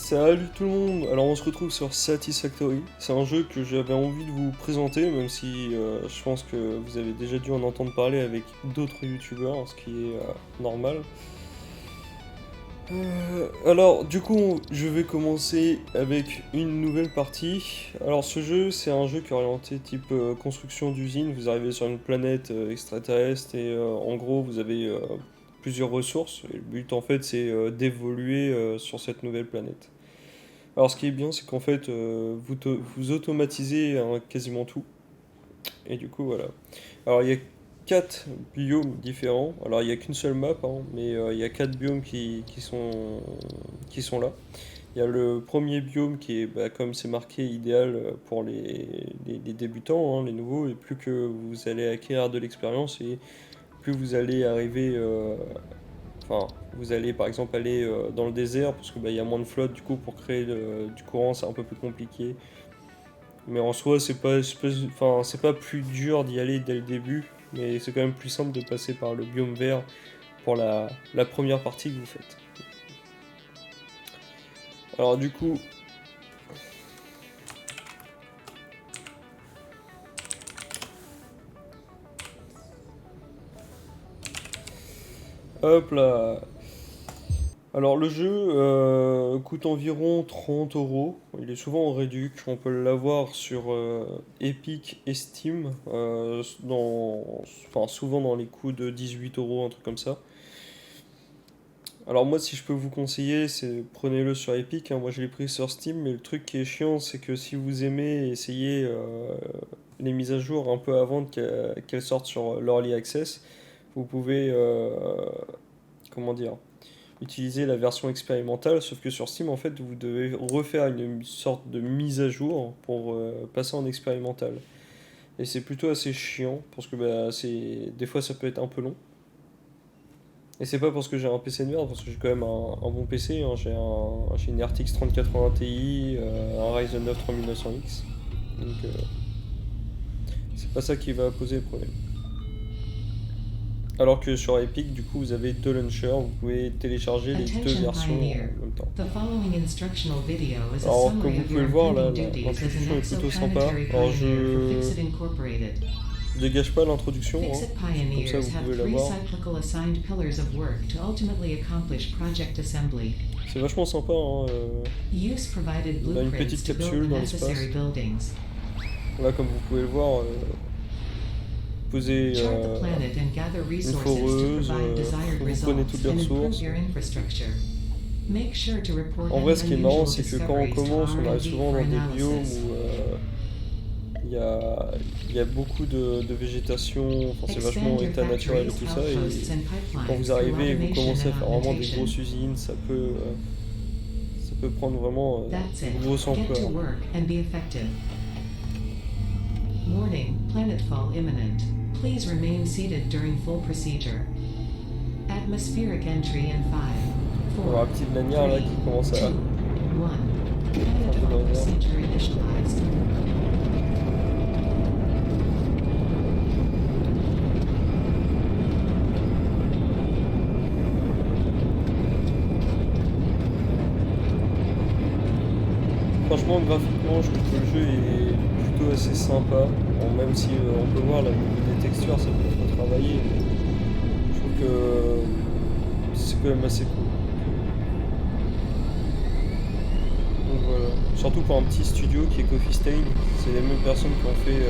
Salut tout le monde! Alors on se retrouve sur Satisfactory. C'est un jeu que j'avais envie de vous présenter, même si je pense que vous avez déjà dû en entendre parler avec d'autres youtubeurs, ce qui est normal. Alors du coup, je vais commencer avec une nouvelle partie. Alors ce jeu, c'est un jeu qui est orienté type construction d'usine. Vous arrivez sur une planète extraterrestre et en gros, vous avez plusieurs ressources. Et le but en fait, c'est d'évoluer sur cette nouvelle planète. Alors ce qui est bien, c'est qu'en fait, vous automatisez quasiment tout. Et du coup, voilà. Alors il y a 4 biomes différents. Alors il n'y a qu'une seule map, hein, mais il y a 4 biomes qui sont là. Il y a le premier biome qui est, bah, comme c'est marqué, idéal pour les débutants, hein, les nouveaux. Et plus que vous allez acquérir de l'expérience et plus vous allez arriver enfin, vous allez par exemple aller dans le désert parce que bah, il y a moins de flotte du coup pour créer du courant c'est un peu plus compliqué. Mais en soi enfin, c'est pas plus dur d'y aller dès le début, mais c'est quand même plus simple de passer par le biome vert pour la première partie que vous faites. Alors du coup, hop là. Alors le jeu coûte environ 30 euros. Il est souvent en réduc. On peut l'avoir sur Epic et Steam, enfin, souvent dans les coûts de 18 euros, un truc comme ça. Alors moi, si je peux vous conseiller, c'est prenez-le sur Epic, hein. Moi, je l'ai pris sur Steam, mais le truc qui est chiant, c'est que si vous aimez essayer les mises à jour un peu avant qu'elles sortent sur l'Early Access, vous pouvez, comment dire, utiliser la version expérimentale, sauf que sur Steam, en fait, vous devez refaire une sorte de mise à jour pour passer en expérimental. Et c'est plutôt assez chiant, parce que bah, des fois, ça peut être un peu long. Et c'est pas parce que j'ai un PC de merde, parce que j'ai quand même un bon PC, hein. J'ai une RTX 3080 Ti, un Ryzen 9 3900X. Donc c'est pas ça qui va poser le problème. Alors que sur Epic, du coup, vous avez deux launchers, vous pouvez télécharger les deux Attention versions Pioneer. en même temps. The following instructional video is a Alors, comme summary vous of pouvez your le voir, là, impending duties as l'introduction an est plutôt sympa. exoplanetary Alors, pioneer for je Fixit Incorporated. dégage pas l'introduction, hein. Fixit Comme ça, pioneers vous have pouvez la three voir. cyclical assigned pillars of work to ultimately accomplish project assembly. C'est vachement sympa, hein. Use provided On a une blueprints petite to build capsule the dans necessary l'espace. buildings. Là, comme vous pouvez le voir, posez Chart the planet and gather une resources to foreuse, provide desired vous prenez results toutes les and improve ressources. your infrastructure. Make sure to report En any vrai, ce qui est marrant, unusual c'est que quand on discoveries to commence, on arrive R&D souvent for dans des biomes analysis. où il y a, il y a beaucoup de végétation, enfin, c'est vachement Expand your état naturel et factories, tout ça. outposts, Et and quand pipelines vous through arrivez et vous automation commencez à and faire vraiment des augmentation. grosses usines, ça peut prendre vraiment That's it. une grosse Get to ampleur. work and be effective. Warning, planetfall imminent. Please remain seated during full procedure. Atmospheric entry in 5, On va 4, la petite lanière là qui commence 2, à 1. un peu dans Planetfall les airs. procedure initialized. Franchement, graphiquement, je trouve que le jeu est plutôt assez sympa. Bon, même si on peut voir la niveau des textures, ça peut être retravaillé. Je trouve que c'est quand même assez cool. Donc voilà. Surtout pour un petit studio qui est Coffee Stain, c'est les mêmes personnes qui ont fait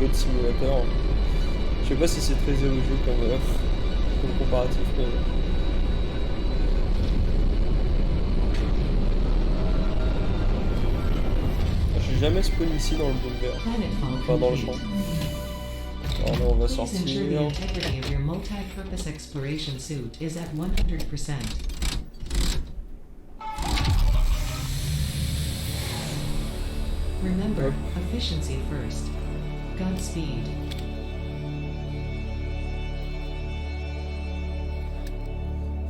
God Simulator. Je sais pas si c'est très élogieux comme comparatif, mais j'ai jamais spawn ici dans le biome vert, Planetfall enfin dans le champ. complete. Alors là on va Please ensure the sortir. integrity of your multi-purpose exploration suit is at 100%. Remember, Hop. efficiency first. Godspeed.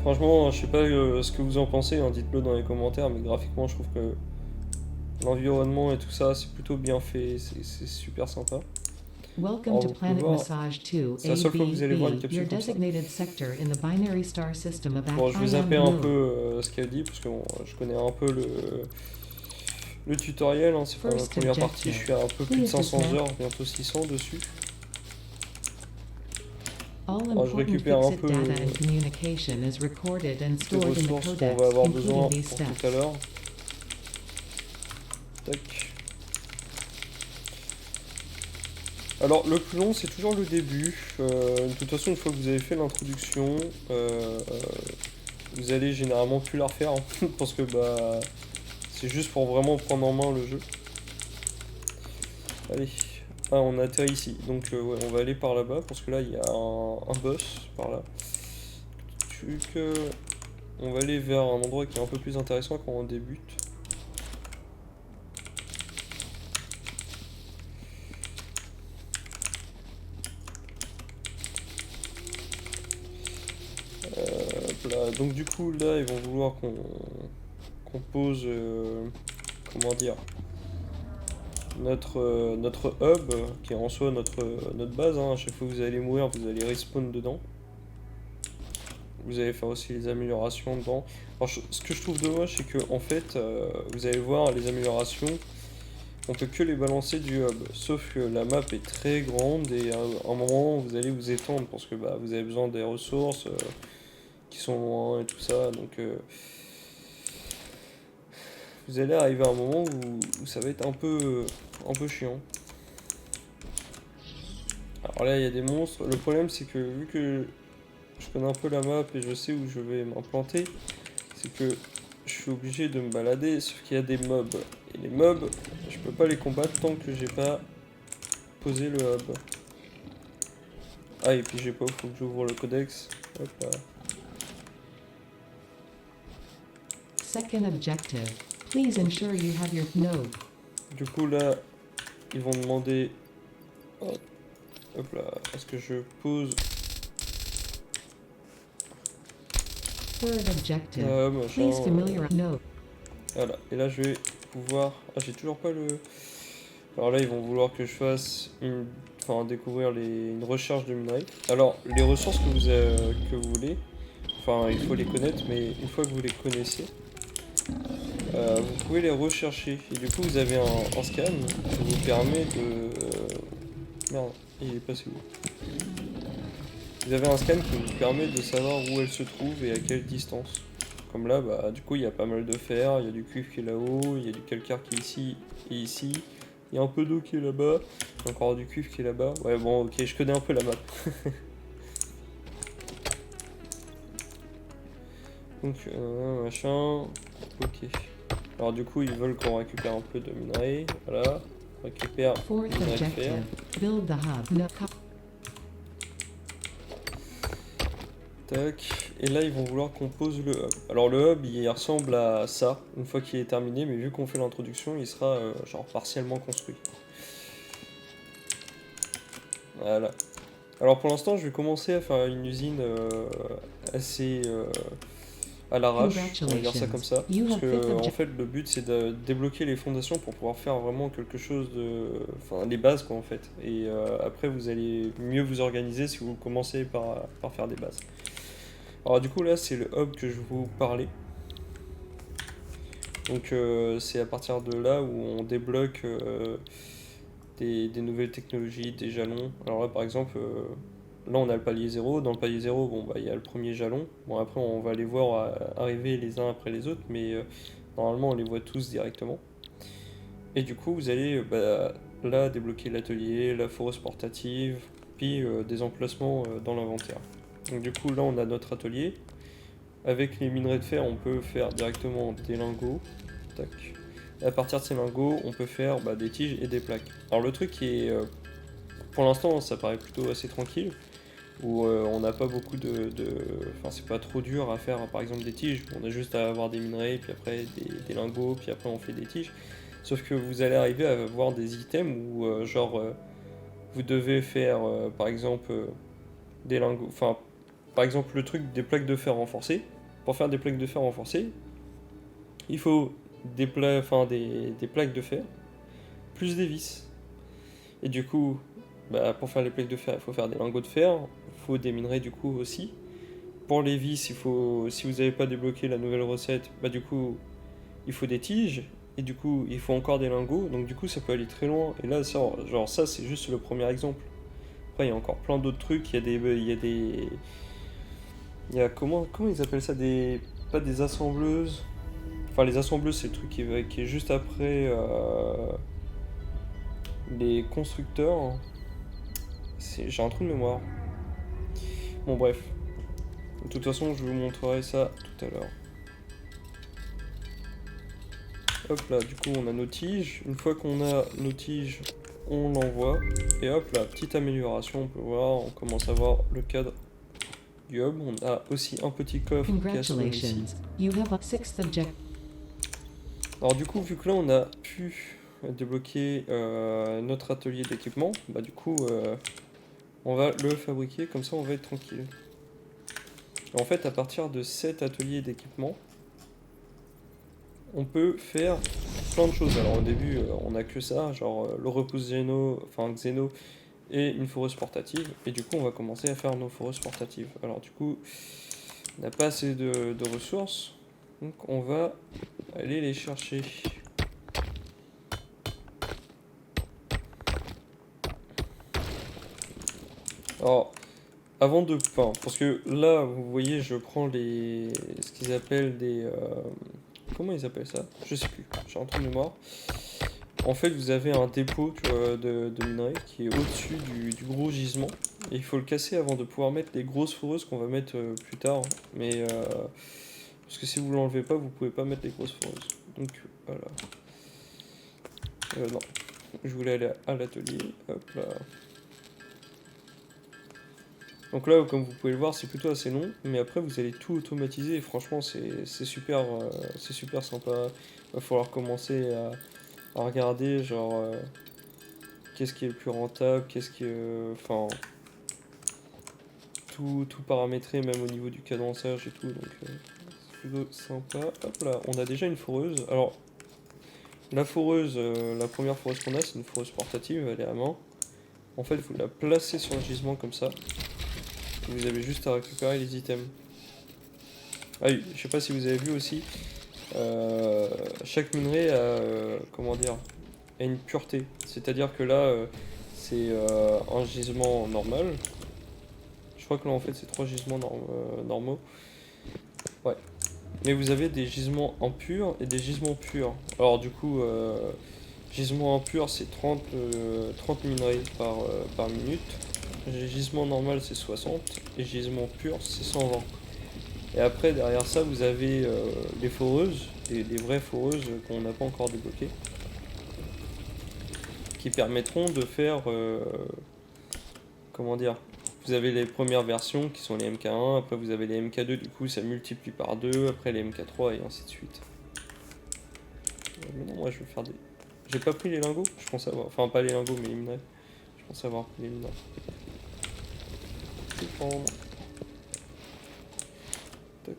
Franchement, je sais pas ce que vous en pensez, hein, dites-le dans les commentaires, mais graphiquement je trouve que l'environnement et tout ça c'est plutôt bien fait, c'est super sympa. Welcome Alors to vous pouvez Planet voir, Massage 2 c'est la seule fois que vous allez voir une ABB, your capsule comme ça. designated sector in the binary star system of Bon, je vais Ion zapper un peu Node. ce qu'elle dit, parce que bon, je connais un peu le tutoriel, hein, c'est pas ma First première partie, je objective. suis à un peu plus de Please 500 dismantle. heures, bientôt 600 dessus. All Alors je important récupère un Fixit peu data and communication is recorded and les stored in the ressources qu'on va codex, avoir including besoin these pour tout à steps. l'heure. Tac. Alors le plus long c'est toujours le début. De toute façon une fois que vous avez fait l'introduction, vous allez généralement plus la refaire hein, parce que bah c'est juste pour vraiment prendre en main le jeu. Allez, ah, on atterrit ici, donc ouais, on va aller par là-bas parce que là il y a un boss par là. On va aller vers un endroit qui est un peu plus intéressant quand on débute. Hop là. Donc du coup là ils vont vouloir qu'on pose comment dire notre hub qui est en soi notre base hein. À chaque fois que vous allez mourir vous allez respawn dedans. Vous allez faire aussi les améliorations dedans. Alors, ce que je trouve dommage c'est que en fait vous allez voir les améliorations on peut que les balancer du hub, sauf que la map est très grande et à un moment vous allez vous étendre parce que bah, vous avez besoin des ressources qui sont loin et tout ça, donc vous allez arriver à un moment où ça va être un peu chiant. Alors là il y a des monstres, le problème c'est que vu que je connais un peu la map et je sais où je vais m'implanter, c'est que je suis obligé de me balader, sauf qu'il y a des mobs. Et les mobs, je peux pas les combattre tant que j'ai pas posé le hub. Ah et puis j'ai pas, faut que j'ouvre le codex. Hop là. Second objective. Please ensure you have your node. Du coup là, ils vont demander... Hop, hop là, est-ce que je pose... Third objective. machin, Please familiarize node. voilà, et là je vais pouvoir... Ah j'ai toujours pas le... Alors là ils vont vouloir que je fasse une... Enfin découvrir une recherche de minerais. Alors les ressources que vous voulez, enfin il faut les connaître, mais une fois que vous les connaissez, vous pouvez les rechercher. Et du coup vous avez un scan qui vous permet de... Merde, il est passé où? Vous avez un scan qui vous permet de savoir où elle se trouve et à quelle distance. Comme là, bah, du coup, il y a pas mal de fer, il y a du cuivre qui est là-haut, il y a du calcaire qui est ici et ici. Il y a un peu d'eau qui est là-bas, encore du cuivre qui est là-bas. Ouais, bon, ok, je connais un peu la map. Donc, machin. Ok. Alors, du coup, ils veulent qu'on récupère un peu de minerais. Voilà. On récupère Fourth du minerai de fer. objective. Build the hub. Tac, et là ils vont vouloir qu'on pose le hub. Alors le hub il ressemble à ça, une fois qu'il est terminé, mais vu qu'on fait l'introduction, il sera genre partiellement construit. Voilà. Alors pour l'instant je vais commencer à faire une usine assez à l'arrache, on va dire ça comme ça. Parce que en fait le but c'est de débloquer les fondations pour pouvoir faire vraiment quelque chose de... Enfin les bases quoi en fait. Et après vous allez mieux vous organiser si vous commencez par faire des bases. Alors du coup là c'est le hub que je vous parlais. Donc c'est à partir de là où on débloque des nouvelles technologies, des jalons. Alors là par exemple, là on a le palier 0. Dans le palier 0, bon bah il y a le premier jalon. Bon après on va les voir arriver les uns après les autres, mais normalement on les voit tous directement. Et du coup vous allez là débloquer l'atelier, la foreuse portative, puis des emplacements dans l'inventaire. Donc du coup là on a notre atelier. Avec les minerais de fer on peut faire directement des lingots. Tac. Et à partir de ces lingots on peut faire des tiges et des plaques. Alors le truc qui est pour l'instant ça paraît plutôt assez tranquille. Où on n'a pas beaucoup Enfin c'est pas trop dur à faire par exemple des tiges. On a juste à avoir des minerais puis après des lingots puis après on fait des tiges. Sauf que vous allez arriver à avoir des items où vous devez faire par exemple des lingots. Enfin par exemple le truc des plaques de fer renforcées. Pour faire des plaques de fer renforcées, il faut des plaques de fer plus des vis. Et du coup, bah, pour faire les plaques de fer, il faut faire des lingots de fer, il faut des minerais du coup aussi. Pour les vis, il faut, si vous n'avez pas débloqué la nouvelle recette, bah du coup, il faut des tiges, et du coup, il faut encore des lingots, donc du coup, ça peut aller très loin. Et là, ça, genre, ça, c'est juste le premier exemple. Après, il y a encore plein d'autres trucs, comment ils appellent ça, pas des assembleuses. Enfin, les assembleuses, c'est le truc qui est juste après les constructeurs. J'ai un trou de mémoire. Bon, bref. De toute façon, je vous montrerai ça tout à l'heure. Hop là, du coup, on a nos tiges. Une fois qu'on a nos tiges, on l'envoie. Et hop là, petite amélioration, on peut voir, on commence à voir le cadre du hub. On a aussi un petit coffre qui est à ce moment ici. Congratulations. You have a sixth objective. Alors du coup, vu que là, on a pu débloquer notre atelier d'équipement, bah du coup, on va le fabriquer, comme ça on va être tranquille. Et en fait, à partir de cet atelier d'équipement, on peut faire plein de choses. Alors au début, on a que ça, genre le repousse Xeno et une foreuse portative. Et du coup, on va commencer à faire nos foreuses portatives. Alors du coup, on n'a pas assez de ressources, donc on va aller les chercher. Alors, avant de... Enfin, parce que là, vous voyez, je prends ce qu'ils appellent des... comment ils appellent ça? Je sais plus, j'ai un trou de mémoire. En fait, vous avez un dépôt, tu vois, de minerais qui est au-dessus du gros gisement. Et il faut le casser avant de pouvoir mettre les grosses foreuses qu'on va mettre plus tard. Mais... parce que si vous l'enlevez pas, vous pouvez pas mettre les grosses foreuses. Donc, voilà. Non, je voulais aller à l'atelier. Hop là. Donc là, comme vous pouvez le voir, c'est plutôt assez long, mais après vous allez tout automatiser et franchement c'est super sympa. Il va falloir commencer à regarder genre qu'est-ce qui est le plus rentable, qu'est-ce qui est... Enfin, tout paramétrer même au niveau du cadençage et tout, donc c'est plutôt sympa. Hop là, on a déjà une foreuse. Alors, la foreuse, la première foreuse qu'on a, c'est une foreuse portative, elle est à main. En fait, vous la placez sur le gisement comme ça. Vous avez juste à récupérer les items. Ah oui, je sais pas si vous avez vu aussi, chaque minerai a, comment dire, a une pureté. C'est-à-dire que là, c'est un gisement normal. Je crois que là, en fait, c'est 3 gisements normaux. Ouais. Mais vous avez des gisements impurs et des gisements purs. Alors du coup, gisement impur, c'est 30 minerais par minute. Gisement normal, c'est 60. Et gisement pur, c'est 120. Et après, derrière ça, vous avez les foreuses, des vraies foreuses qu'on n'a pas encore débloquées, qui permettront de faire, comment dire, vous avez les premières versions qui sont les MK1, après vous avez les MK2, du coup ça multiplie par 2, après les MK3 et ainsi de suite. Mais non, moi je vais faire des... J'ai pas pris les lingots, je pense avoir... Enfin pas les lingots mais les minerais. Je pense avoir pris les minerais. Je vais prendre... Tac.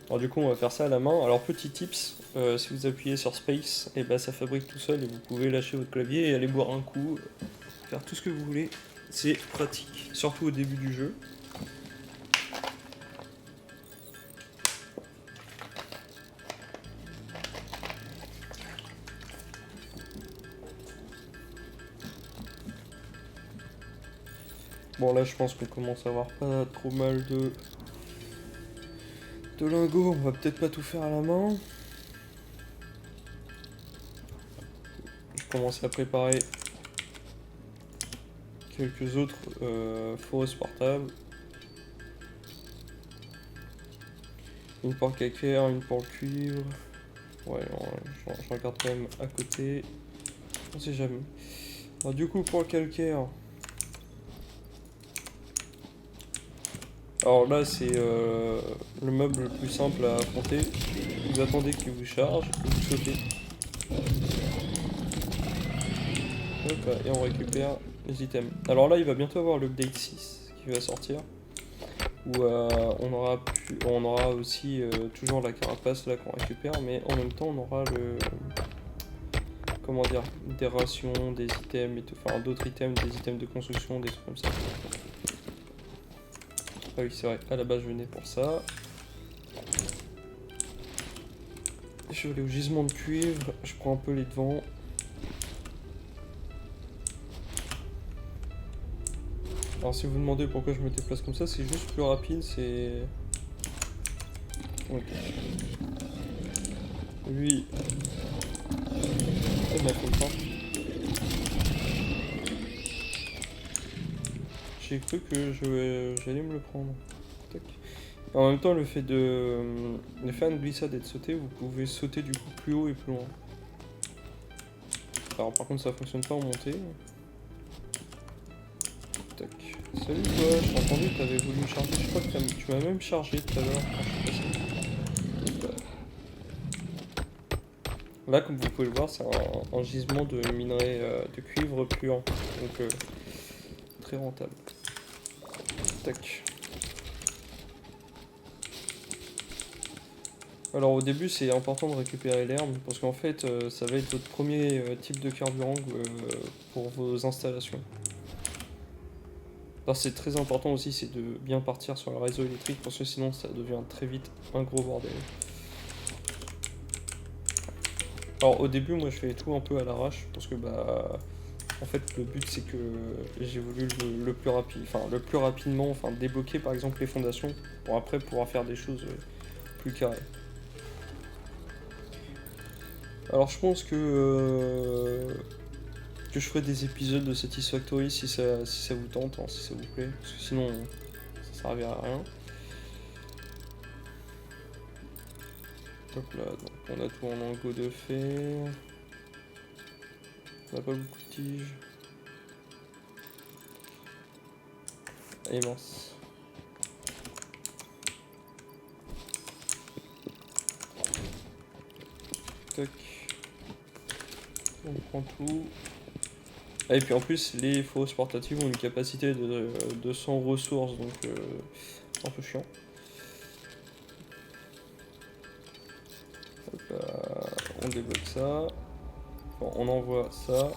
Alors du coup on va faire ça à la main. Alors petit tips, si vous appuyez sur Space, et ben ça fabrique tout seul et vous pouvez lâcher votre clavier et aller boire un coup, faire tout ce que vous voulez. C'est pratique, surtout au début du jeu. Bon là je pense qu'on commence à avoir pas trop mal de lingots, on va peut-être pas tout faire à la main. Je commence à préparer quelques autres foreuses portables. Une pour le calcaire, une pour le cuivre. Ouais, je regarde quand même à côté. On sait jamais. Alors du coup pour le calcaire. Alors là c'est le meuble le plus simple à affronter. Vous attendez qu'il vous charge, vous sautez. Hop là, et on récupère les items. Alors là il va bientôt avoir l'update 6 qui va sortir. Où on aura pu on aura aussi toujours la carapace là qu'on récupère, mais en même temps on aura le... Comment dire, des rations, des items et tout, enfin d'autres items, des items de construction, des trucs comme ça. Ah oui, c'est vrai, à la base je venais pour ça. Je vais aller au gisement de cuivre, je prends un peu les devants. Alors si vous vous demandez pourquoi je me déplace comme ça, c'est juste plus rapide, c'est... Ok. Lui... Il m'a fait le temps. J'ai cru que j'allais me le prendre. Tac. En même temps, le fait de faire une glissade et de sauter, vous pouvez sauter du coup plus haut et plus loin. Alors par contre ça fonctionne pas en montée. Tac. Salut toi, j'ai entendu que t'avais voulu me charger, je crois que tu m'as même chargé tout à l'heure quand je suis passé. Là comme vous pouvez le voir c'est un gisement de minerai de cuivre puant. Donc très rentable. Tac. Alors au début c'est important de récupérer l'herbe parce qu'en fait ça va être votre premier type de carburant pour vos installations. Alors c'est très important aussi c'est de bien partir sur le réseau électrique parce que sinon ça devient très vite un gros bordel. Alors au début moi je fais tout un peu à l'arrache parce que bah en fait le but c'est que j'ai voulu le plus rapide, enfin le plus rapidement, enfin débloquer par exemple les fondations pour après pouvoir faire des choses plus carrées. Alors je pense que je ferai des épisodes de Satisfactory si ça vous tente, hein, si ça vous plaît, parce que sinon ça servira à rien. Hop là, donc on a tout en lingot de fer. On n'a pas beaucoup de tiges. Et mince. Tac. On prend tout. Ah, et puis en plus, les fosses portatives ont une capacité de 100 ressources, donc un peu chiant. Hop là, on débloque ça. Enfin, on envoie ça.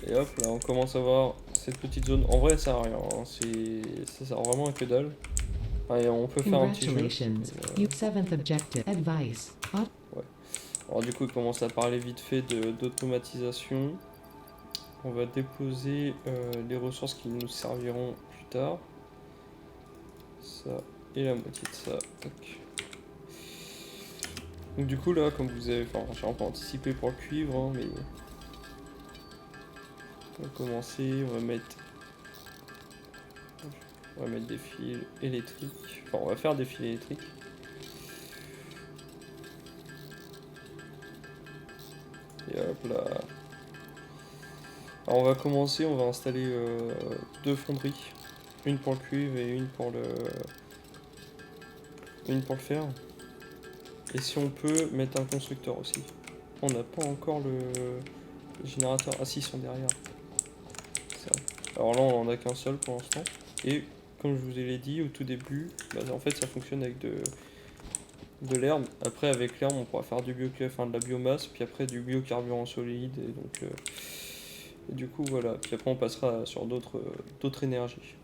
Et hop là, on commence à voir cette petite zone. En vrai, ça sert à rien, hein. Ça sert vraiment à que dalle. Allez, on peut faire un petit jeu. Congratulations. You seventh objective. Advice. Ouais. Alors du coup, il commence à parler vite fait d'automatisation. On va déposer les ressources qui nous serviront plus tard. Ça et la moitié de ça. Tac. Donc du coup là, comme vous avez, enfin j'ai un peu anticipé pour le cuivre, hein, mais on va commencer, on va mettre des fils électriques. Enfin, on va faire des fils électriques. Et hop là. Alors on va commencer, on va installer deux fonderies. Une pour le cuivre et une pour le fer. Et si on peut mettre un constructeur aussi. On n'a pas encore le générateur. Ah si, ils sont derrière. Alors là on en a qu'un seul pour l'instant. Et comme je vous l'ai dit au tout début, bah, en fait ça fonctionne avec de l'herbe. Après avec l'herbe on pourra faire de la biomasse, puis après du biocarburant solide. Et donc et du coup voilà. Puis après on passera sur d'autres énergies.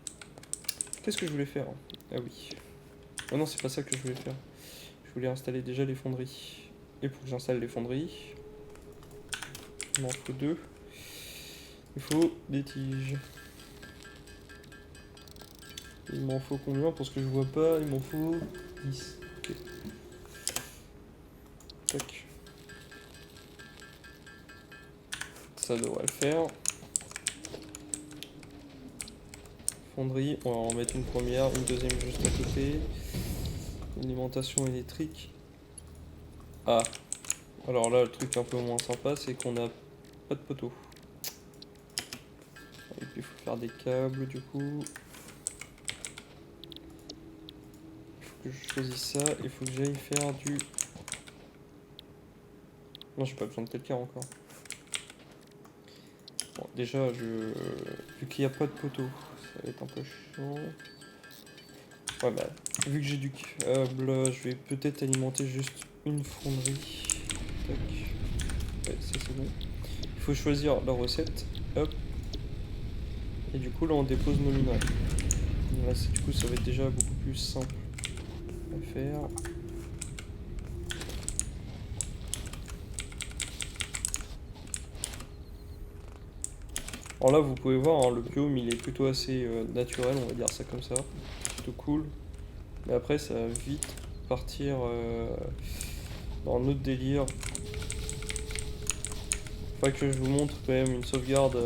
Qu'est-ce que je voulais faire? Ah oui. Ah non c'est pas ça que je voulais faire. Je voulais installer déjà les fonderies. Et pour que j'installe les fonderies, il m'en faut deux. Il faut des tiges. Il m'en faut combien? Parce que je vois pas, il m'en faut 10. Ok. Tac. Ça devrait le faire. Fonderie, on va en mettre une première, une deuxième juste à côté. Alimentation électrique. Ah. Alors là, le truc un peu moins sympa, c'est qu'on a pas de poteau. Et puis il faut faire des câbles du coup. Il faut que je choisisse ça. Il faut que j'aille faire du... Non, j'ai pas besoin de quelqu'un encore. Bon, déjà, vu qu'il n'y a pas de poteau, ça va être un peu chiant. Ouais, bah, vu que j'ai du câble, je vais peut-être alimenter juste une fonderie. Tac. Ouais, ça c'est bon. Il faut choisir la recette. Hop. Et du coup, là, on dépose nos minerais. Là, du coup, ça va être déjà beaucoup plus simple à faire. Alors là, vous pouvez voir, hein, le biome, il est plutôt assez naturel, on va dire ça comme ça. Plutôt cool. Mais après, ça va vite partir dans un autre délire. Faudrait que je vous montre quand même une sauvegarde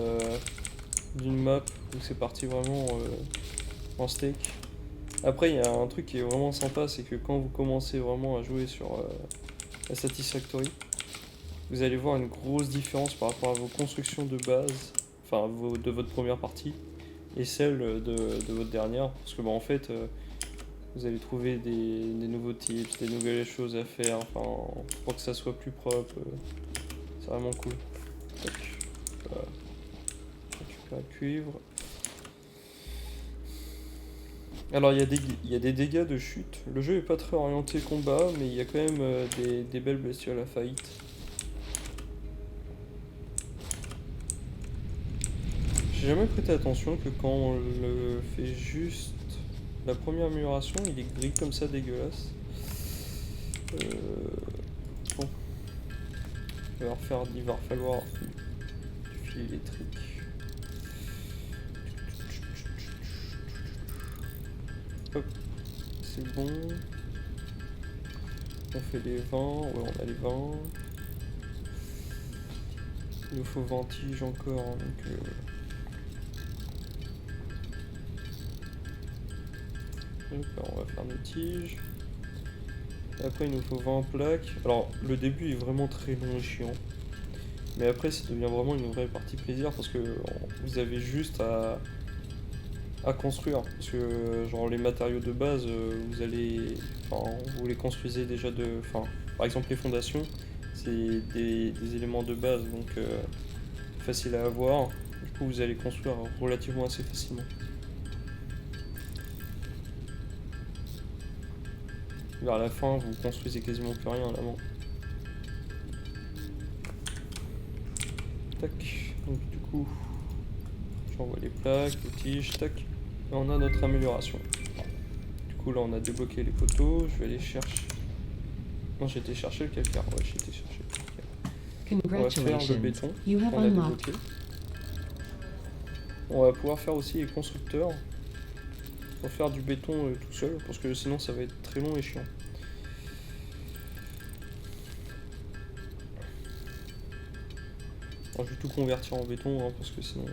d'une map où c'est parti vraiment en steak. Après, il y a un truc qui est vraiment sympa, c'est que quand vous commencez vraiment à jouer sur la Satisfactory, vous allez voir une grosse différence par rapport à vos constructions de base, enfin de votre première partie, et celle de votre dernière. Parce que, bon, en fait, vous allez trouver des nouveaux tips, des nouvelles choses à faire, enfin, pour que ça soit plus propre. C'est vraiment cool. Tac. Voilà. Récupérer le cuivre. Alors il y a des dégâts de chute. Le jeu est pas très orienté combat, mais il y a quand même des belles bestioles à fight. J'ai jamais prêté attention que quand on le fait juste la première amélioration, il est gris comme ça, dégueulasse. Bon, il va falloir du fil électrique. Hop, c'est bon. On fait les 20, ouais on a les 20. Il nous faut 20 tiges encore, hein, donc hop, on va faire nos tiges. Après il nous faut 20 plaques. Alors le début est vraiment très long et chiant. Mais après ça devient vraiment une vraie partie plaisir parce que vous avez juste à construire. Parce que genre les matériaux de base, vous allez. Enfin, vous les construisez déjà de. Enfin, par exemple les fondations, c'est des éléments de base, donc facile à avoir. Du coup vous allez construire relativement assez facilement. Vers la fin, vous construisez quasiment plus rien à la main. Tac. Donc du coup, j'envoie les plaques, les tiges, tac. Et on a notre amélioration. Du coup là on a débloqué les poteaux, je vais aller chercher. Non, j'ai été chercher le calcaire, ouais j'ai été chercher le calcaire. On va faire le Congratulations. béton You have qu'on a unlocked. débloqué. On va pouvoir faire aussi les constructeurs. Pour faire du béton tout seul, parce que sinon ça va être très long et chiant. Alors, je vais tout convertir en béton, hein, parce que sinon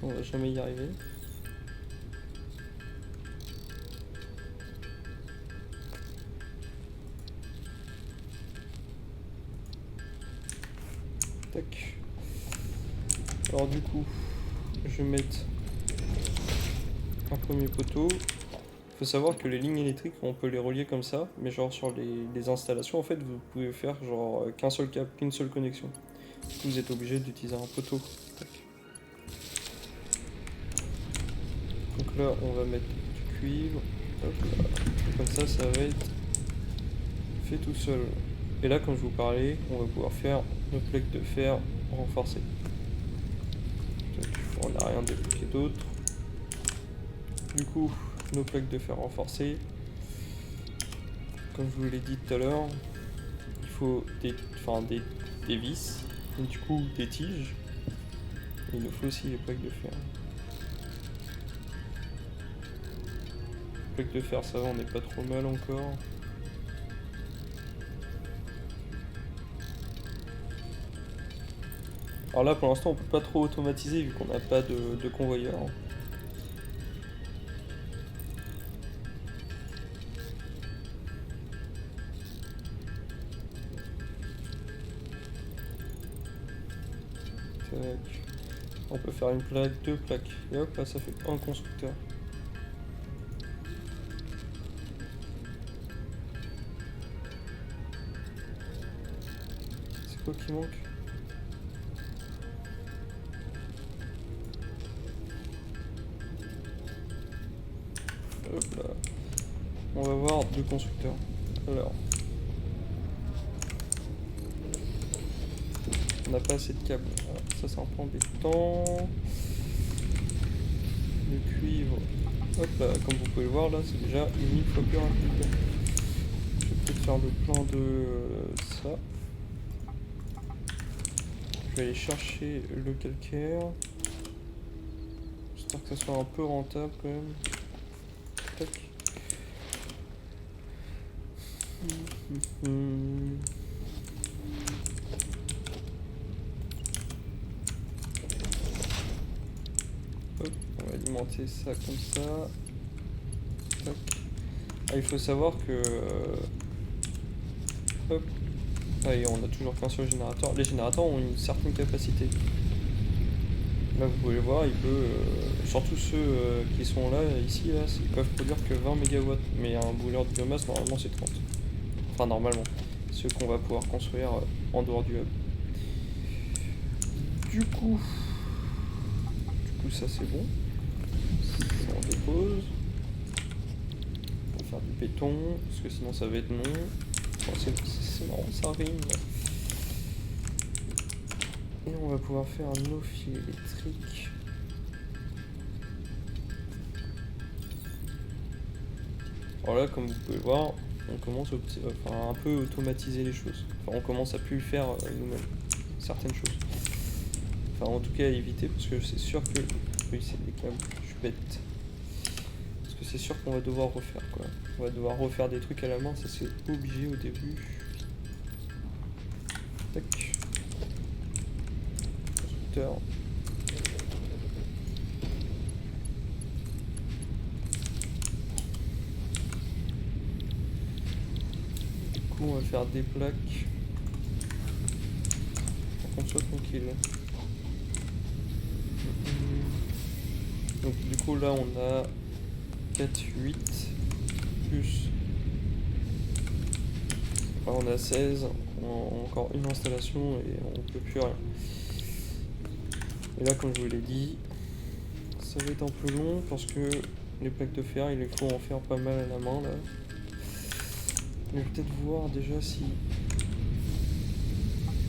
on va jamais y arriver. Tac. Alors du coup, je vais mettre un premier poteau. Faut savoir que les lignes électriques, on peut les relier comme ça, mais genre sur les installations, en fait, vous pouvez faire genre qu'un seul câble, qu'une seule connexion. Du coup, vous êtes obligé d'utiliser un poteau. Tac. Donc là, on va mettre du cuivre. Hop là. Et comme ça va être fait tout seul. Et là, comme je vous parlais, on va pouvoir faire nos plaques de fer renforcées. On n'a rien débloqué d'autre. Du coup, nos plaques de fer renforcées. Comme je vous l'ai dit tout à l'heure, il faut des vis, et du coup des tiges. Et il nous faut aussi les plaques de fer. Les plaques de fer, ça va, on n'est pas trop mal encore. Alors là, pour l'instant, on peut pas trop automatiser vu qu'on n'a pas de convoyeur. Tac. On peut faire une plaque, deux plaques. Et hop, là, ça fait un constructeur. C'est quoi qui manque? Hop. On va voir deux constructeurs. Alors, on n'a pas assez de câbles. Voilà, ça en prend des temps. Le cuivre, hop là, comme vous pouvez le voir là, c'est déjà 1000 fois plus rapide. Je vais peut-être faire le plan de ça. Je vais aller chercher le calcaire. J'espère que ça soit un peu rentable quand même. Tac. Hop, on va alimenter ça comme ça. Tac. Ah, il faut savoir que... hop. Ah, et on a toujours qu'un seul générateur. Les générateurs ont une certaine capacité. Là vous pouvez le voir, il peut, surtout ceux qui sont là, ici, là, ils peuvent produire que 20 MW. Mais un brûleur de biomasse, normalement c'est 30. Enfin normalement. Ceux qu'on va pouvoir construire en dehors du hub. Du coup ça c'est bon. Ça, on dépose. On va faire du béton, parce que sinon ça va être non. Oh, c'est marrant, ça rime. Et on va pouvoir faire nos fils électriques. Alors là, comme vous pouvez le voir, on commence à un peu automatiser les choses. Enfin, on commence à plus le faire nous-mêmes, certaines choses. Enfin, en tout cas, à éviter, parce que c'est sûr que... Oui, c'est des câbles, je suis bête. Parce que c'est sûr qu'on va devoir refaire, quoi. On va devoir refaire des trucs à la main, ça c'est obligé au début. Tac. Constructeur. Du coup, on va faire des plaques. Pour qu'on soit tranquille. Donc du coup là on a 4, 8, plus... Enfin, on a 16, on a encore une installation et on peut plus rien. Et là comme je vous l'ai dit, ça va être un peu long parce que les plaques de fer, il faut en faire pas mal à la main là. Je vais peut-être voir déjà si...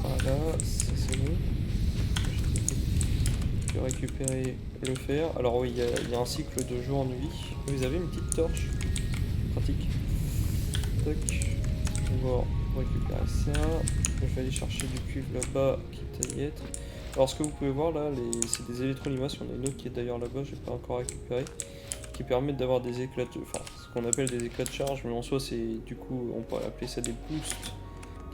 Voilà, ça c'est bon. Je vais récupérer le fer. Alors oui, il y a un cycle de jour-nuit. Vous avez une petite torche. Pratique. Tac. On va récupérer ça. Je vais aller chercher du cuivre là-bas, quitte à y être. Alors ce que vous pouvez voir là, c'est des électrolimaces. On a une autre qui est d'ailleurs là-bas, j'ai pas encore récupéré. Qui permettent d'avoir des éclats de... Enfin, ce qu'on appelle des éclats de charge, mais en soi c'est... Du coup, on pourrait appeler ça des boosts.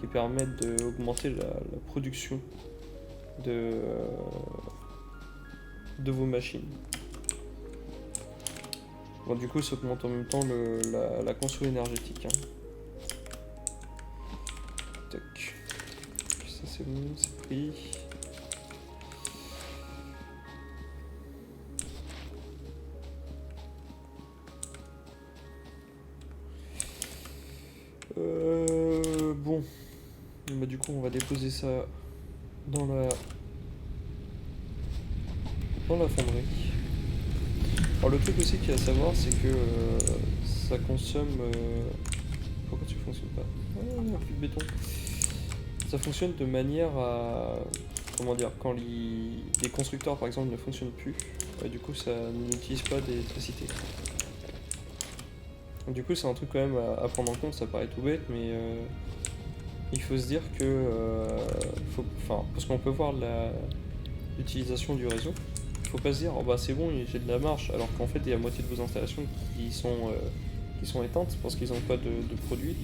Qui permettent d'augmenter la production de vos machines. Bon, du coup ça augmente en même temps la conso énergétique. Hein. Tac. Ça c'est bon, c'est pris. Bon. Bah, du coup on va déposer ça dans la fonderie. Alors le truc aussi qu'il y a à savoir c'est que ça consomme... Pourquoi tu fonctionnes pas? Plus de béton. Ça fonctionne de manière à... Comment dire? Quand les constructeurs par exemple ne fonctionnent plus, du coup ça n'utilise pas d'électricité. Du coup c'est un truc quand même à prendre en compte, ça paraît tout bête mais il faut se dire que... parce qu'on peut voir l'utilisation du réseau. Faut pas se dire oh bah c'est bon j'ai de la marge alors qu'en fait il y a la moitié de vos installations qui sont éteintes parce qu'ils n'ont pas de produits,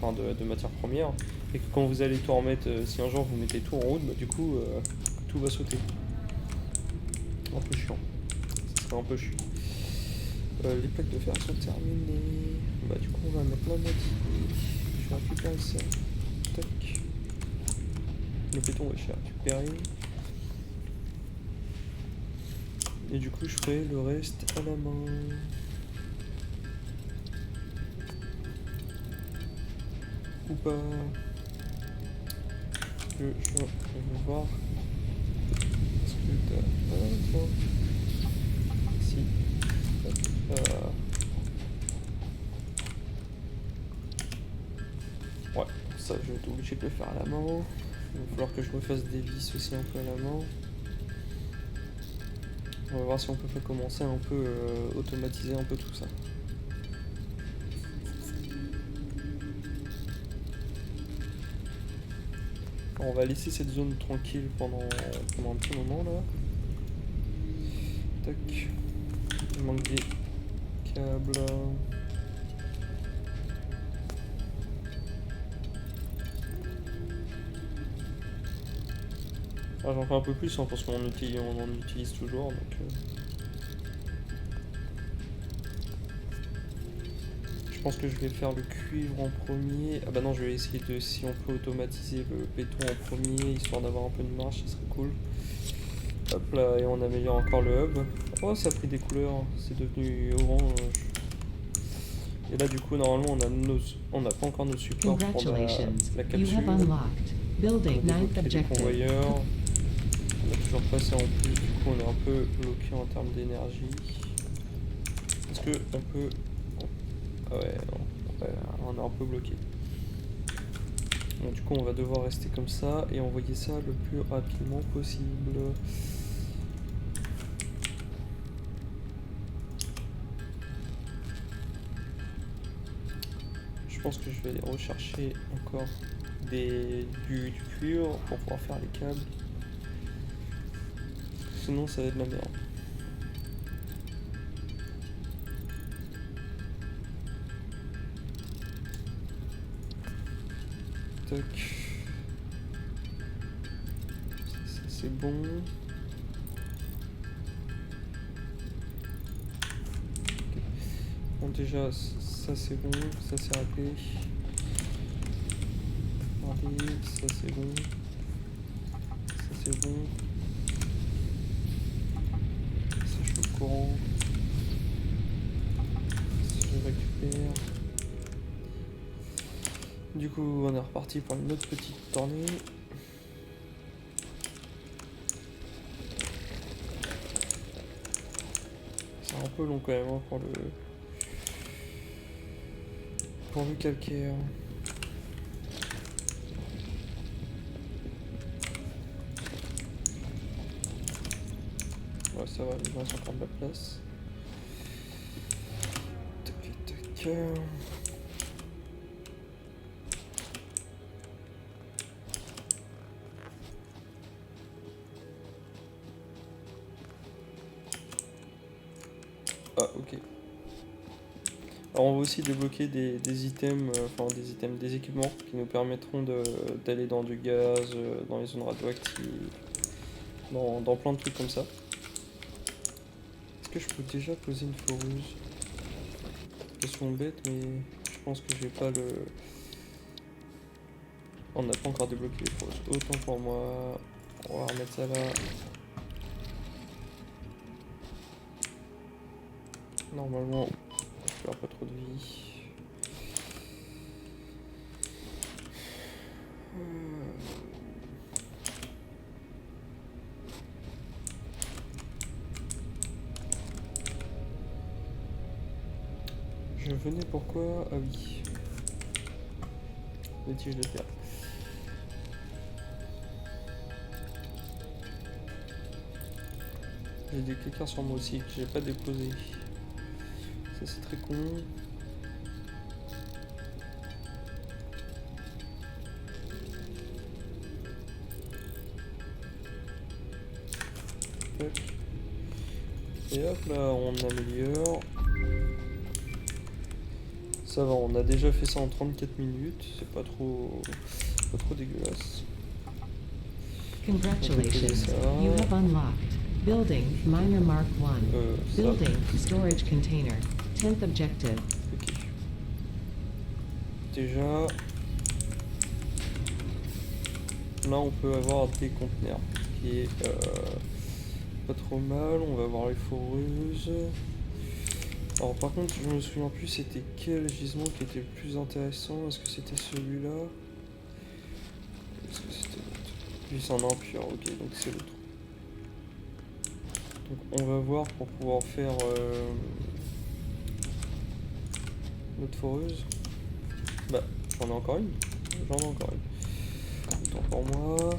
enfin de matières premières, et que quand vous allez tout remettre, si un jour vous mettez tout en route, bah, du coup tout va sauter. Un peu chiant, ce serait un peu chiant. Les plaques de fer sont terminées, bah du coup on va mettre la moitié, je vais récupérer ça, tac, le béton ouais, je vais récupérer. Et du coup je ferai le reste à la main. Ou pas. Je vais voir. Est-ce que t'as... Ah, toi. Si. ça, je vais être obligé de le faire à la main. Il va falloir que je me fasse des vis aussi un peu à la main. On va voir si on peut pas commencer un peu automatiser un peu tout ça. Alors, on va laisser cette zone tranquille pendant un petit moment là. Tac. Il manque des câbles. Ah, j'en fais un peu plus hein, parce qu'on en utilise toujours donc. Je pense que je vais faire le cuivre en premier. Ah bah non, je vais essayer de si on peut automatiser le béton en premier histoire d'avoir un peu de marge, ça serait cool. Hop là, et on améliore encore le hub. Oh, ça a pris des couleurs, c'est devenu orange. Et là, du coup, normalement, on n'a pas encore nos supports pour la Congratulations, you capsule. have unlocked building On a 9th débloqué les objective. convoyeurs. On a toujours pas ça en plus, du coup, on est un peu bloqué en termes d'énergie. Est-ce que on peut... Ah ouais, non. Ouais, on est un peu bloqué. Donc, du coup, on va devoir rester comme ça et envoyer ça le plus rapidement possible. Je pense que je vais aller rechercher encore du cuivre pour pouvoir faire les câbles. Sinon, ça va être de la merde. Tac. Ça, c'est bon. Bon, déjà, ça c'est bon, ça c'est raté. Raté, ça c'est bon. Ça c'est bon. Ça je suis au courant. Ça je récupère. Du coup, on est reparti pour une autre petite tournée. C'est un peu long quand même hein, pour le calcaire. Ouais, ça va, il reste encore de la place. Tac, tac, tac. Ah, ok. Alors on va aussi débloquer des items, des équipements qui nous permettront d'aller dans du gaz, dans les zones radioactives, dans plein de trucs comme ça. Est-ce que je peux déjà poser une foreuse? Question bête, mais je pense que j'ai pas le... On n'a pas encore débloqué les foreuses. Autant pour moi. On va remettre ça là. Normalement, je perds pas trop de vie. Je venais pourquoi? Ah oui. Les tiges de fer. J'ai des clickers sur moi aussi que j'ai pas déposé. Ça c'est très con. Tac. Et hop là on améliore. Ça va, on a déjà fait ça en 34 minutes, c'est pas trop dégueulasse. Congratulations, you have unlocked building miner mark 1. Building storage container. 10th objective. Ok. Déjà, là on peut avoir des conteneurs, ce qui est pas trop mal. On va avoir les foreuses. Alors par contre, je me souviens plus c'était quel gisement qui était le plus intéressant. Est-ce que c'était celui-là? Est-ce que c'était l'autre? Lui c'est un impur, ok, donc c'est l'autre. Donc on va voir pour pouvoir faire notre foreuse. Bah, j'en ai encore une. j'en ai encore une. Autant pour moi.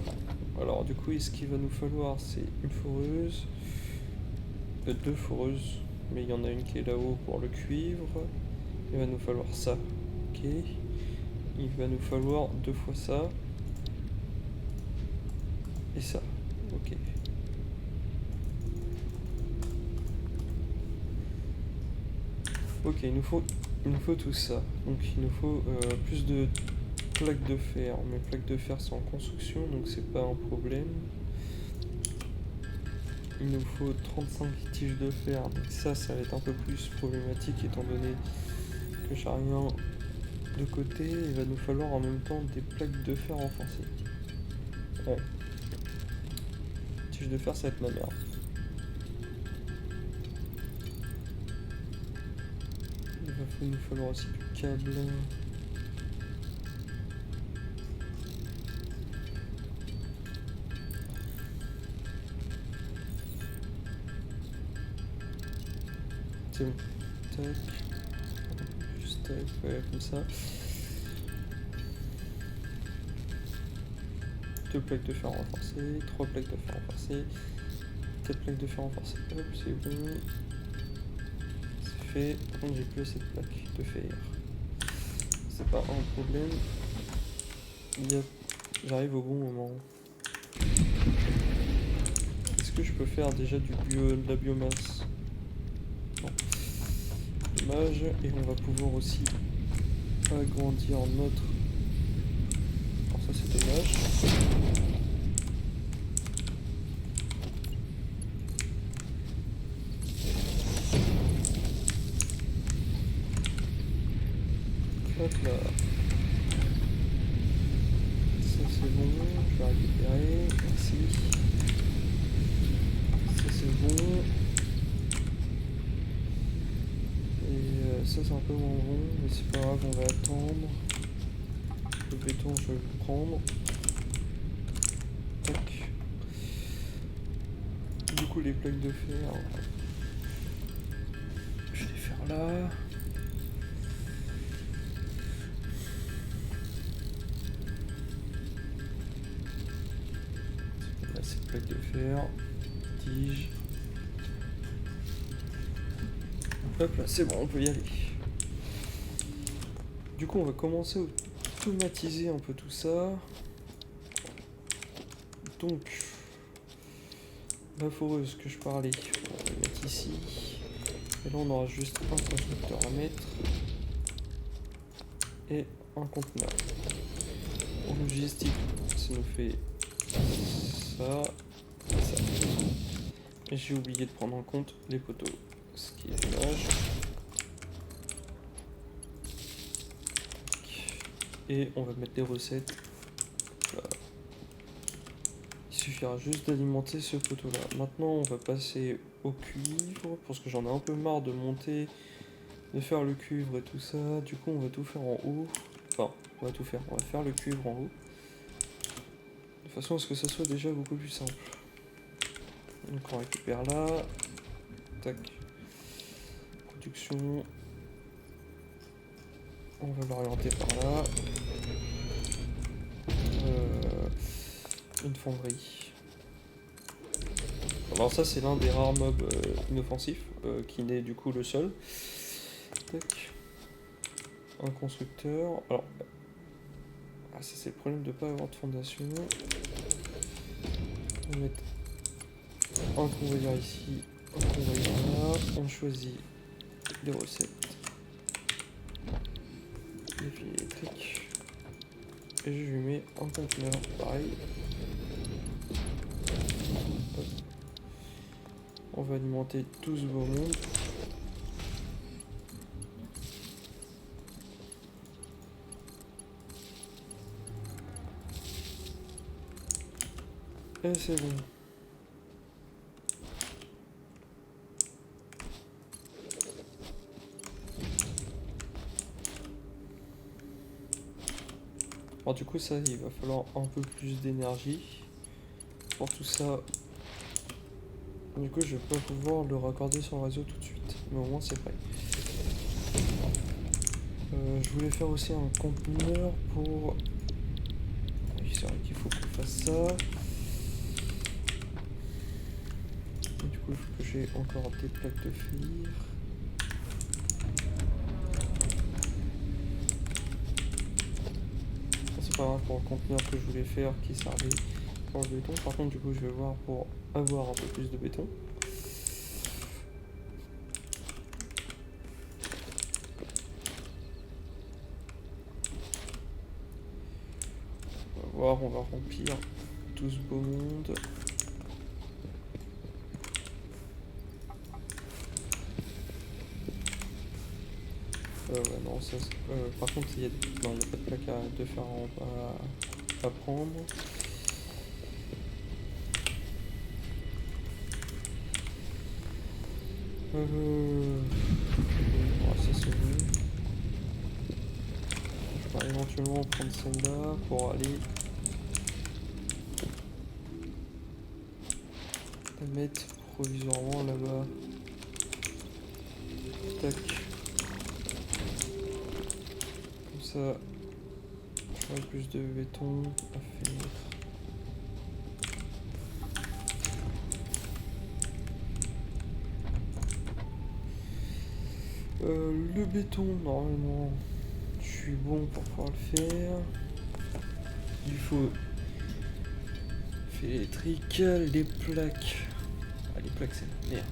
Alors du coup, ce qu'il va nous falloir, c'est une foreuse. Deux foreuses. Mais il y en a une qui est là-haut pour le cuivre. Il va nous falloir ça. Ok. Il va nous falloir 2 fois ça. Et ça. Ok. Ok, il nous faut tout ça. Donc il nous faut plus de plaques de fer. Mes plaques de fer sont en construction, donc c'est pas un problème. Il nous faut 35 tiges de fer. Donc ça va être un peu plus problématique étant donné que j'ai rien de côté. Il va nous falloir en même temps des plaques de fer renforcées. Ouais. Tiges de fer, ça va être ma merde. Il va nous falloir aussi du câble. C'est bon. Tac. Juste tac, ouais, comme ça. 2 plaques de fer renforcées, 3 plaques de fer renforcées, 4 plaques de fer renforcées. Hop, c'est bon. C'est fait. Par contre, j'ai plus assez de plaques de fer. C'est pas un problème. Yep. J'arrive au bon moment. Est-ce que je peux faire déjà de la biomasse? Non. Dommage. Et on va pouvoir aussi agrandir notre... Alors ça c'est dommage. Hop là. Ça c'est bon, je vais récupérer, merci. Ça c'est bon. Et ça c'est un peu moins bon, mais c'est pas grave, on va attendre. Le béton je vais le prendre. Tac. Du coup les plaques de fer, je vais les faire là. Là c'est plaques de fer, tige. Hop là, c'est bon, on peut y aller. Du coup on va commencer à automatiser un peu tout ça. Donc la foreuse que je parlais, on va la mettre ici. Et là on aura juste un constructeur à mettre. Et un conteneur. En logistique, ça nous fait ça et ça. Et j'ai oublié de prendre en compte les poteaux, ce qui est dommage. Et on va mettre des recettes. Voilà. Il suffira juste d'alimenter ce poteau là. Maintenant on va passer au cuivre, parce que j'en ai un peu marre de monter, de faire le cuivre et tout ça. Du coup on va tout faire en haut. Enfin, on va tout faire. On va faire le cuivre en haut. De façon à ce que ça soit déjà beaucoup plus simple. Donc on récupère là. Tac. Production. On va l'orienter par là. Une fonderie. Alors ça c'est l'un des rares mobs inoffensifs qui n'est du coup le seul. Tac. Un constructeur. Alors ça c'est le problème de ne pas avoir de fondation. On va mettre un convoyeur ici, un convoyeur là. On choisit les recettes. Et puis tac. Et je lui mets un conteneur pareil. Hop. On va alimenter tout ce beau monde. Et c'est bon. Alors du coup ça, il va falloir un peu plus d'énergie pour tout ça. Du coup je vais pas pouvoir le raccorder sur le réseau tout de suite, mais au moins c'est prêt. Je voulais faire aussi un conteneur pour c'est vrai qu'il faut qu'on fasse ça. Et du coup, il faut que j'ai encore des plaques de fer. C'est pas grave pour le conteneur que je voulais faire qui servait pour le béton. Par contre, du coup, je vais voir pour avoir un peu plus de béton. On va voir, on va remplir tout ce beau monde. Ouais, non, ça, par contre, il y a pas de plaque de fer à prendre. Ça c'est bon. Je vais éventuellement prendre celle-là pour aller la mettre provisoirement là-bas. Tac. Comme ça, j'aurai plus de béton à faire. Le béton, normalement, je suis bon pour pouvoir le faire. Il faut fil électrique, les plaques. Ah, les plaques, c'est la merde.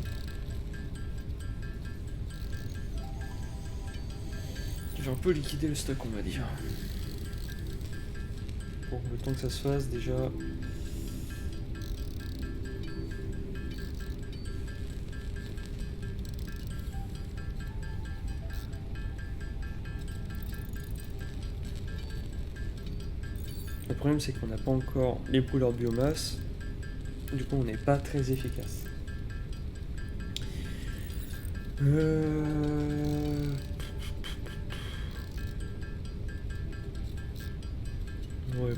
Je vais un peu liquider le stock, on va dire. Bon, le temps que ça se fasse, déjà. Le problème, c'est qu'on n'a pas encore les brûleurs de biomasse. Du coup, on n'est pas très efficace. Ouais,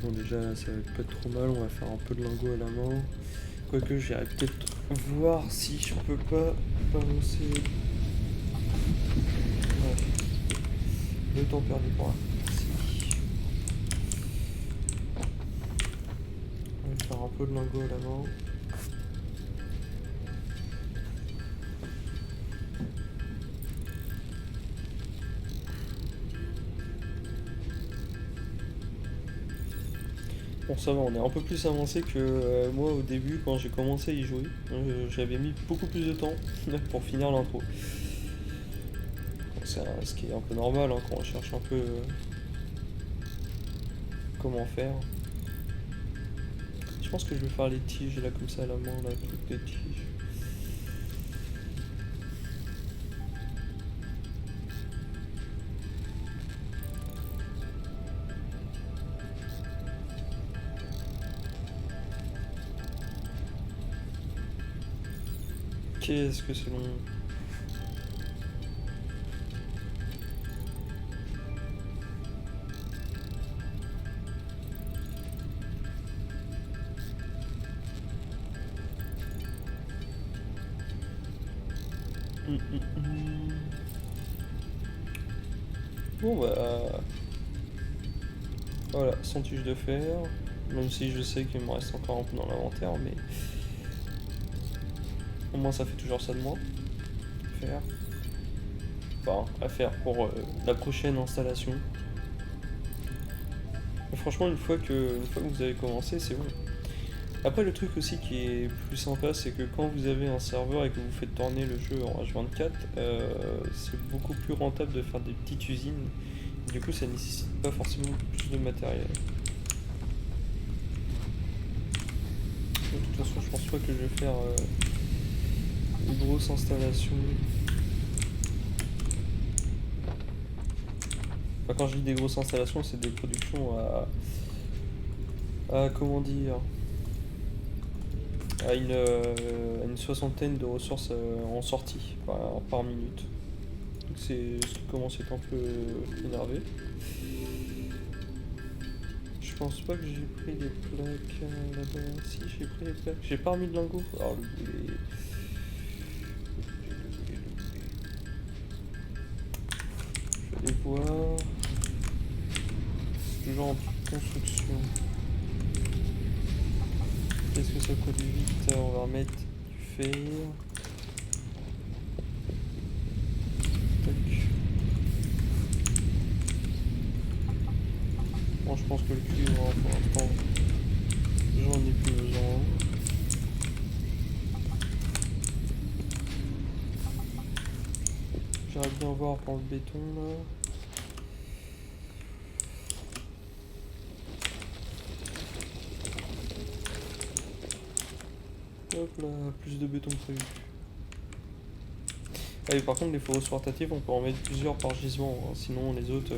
bon, déjà, ça va pas être trop mal. On va faire un peu de lingot à la main. Quoique, j'irai peut-être voir si je peux pas balancer. Ouais. Le temps perdu pour là. On va faire un peu de lingot à la main. Bon, ça va, on est un peu plus avancé que moi au début quand j'ai commencé à y jouer. J'avais mis beaucoup plus de temps pour finir l'intro. Bon, c'est ce qui est un peu normal hein, quand on cherche un peu comment faire. Je pense que je vais faire les tiges là comme ça à la main, là, toutes les tiges. Qu'est-ce que c'est long. Bon bah... Voilà, 100 tiges de fer. Même si je sais qu'il me reste encore un peu dans l'inventaire, mais... Au moins ça fait toujours ça de moins. Faire. Enfin, à faire pour la prochaine installation. Mais franchement, une fois que vous avez commencé, c'est bon. Après, le truc aussi qui est plus sympa, c'est que quand vous avez un serveur et que vous faites tourner le jeu en H24, c'est beaucoup plus rentable de faire des petites usines. Du coup, ça nécessite pas forcément plus de matériel. De toute façon, je pense pas que je vais faire une grosse installation. Enfin, quand je dis des grosses installations, c'est des productions à comment dire, à une soixantaine de ressources en sortie par minute. Donc c'est ce qui commence à être un peu énervé. Je pense pas que j'ai pris des plaques là-bas. Si, j'ai pris des plaques. J'ai pas remis de lingots. Alors, je vais aller voir. C'est toujours en construction. Est-ce que ça produit vite? On va remettre du fer. Tac. Bon, je pense que le cuivre, hein, pour l'instant, j'en ai plus besoin. J'aimerais bien voir pour le béton là. Hop là, plus de béton prévu. Ah oui, par contre, les forêts rotatives, on peut en mettre plusieurs par gisement, hein. Sinon, les autres,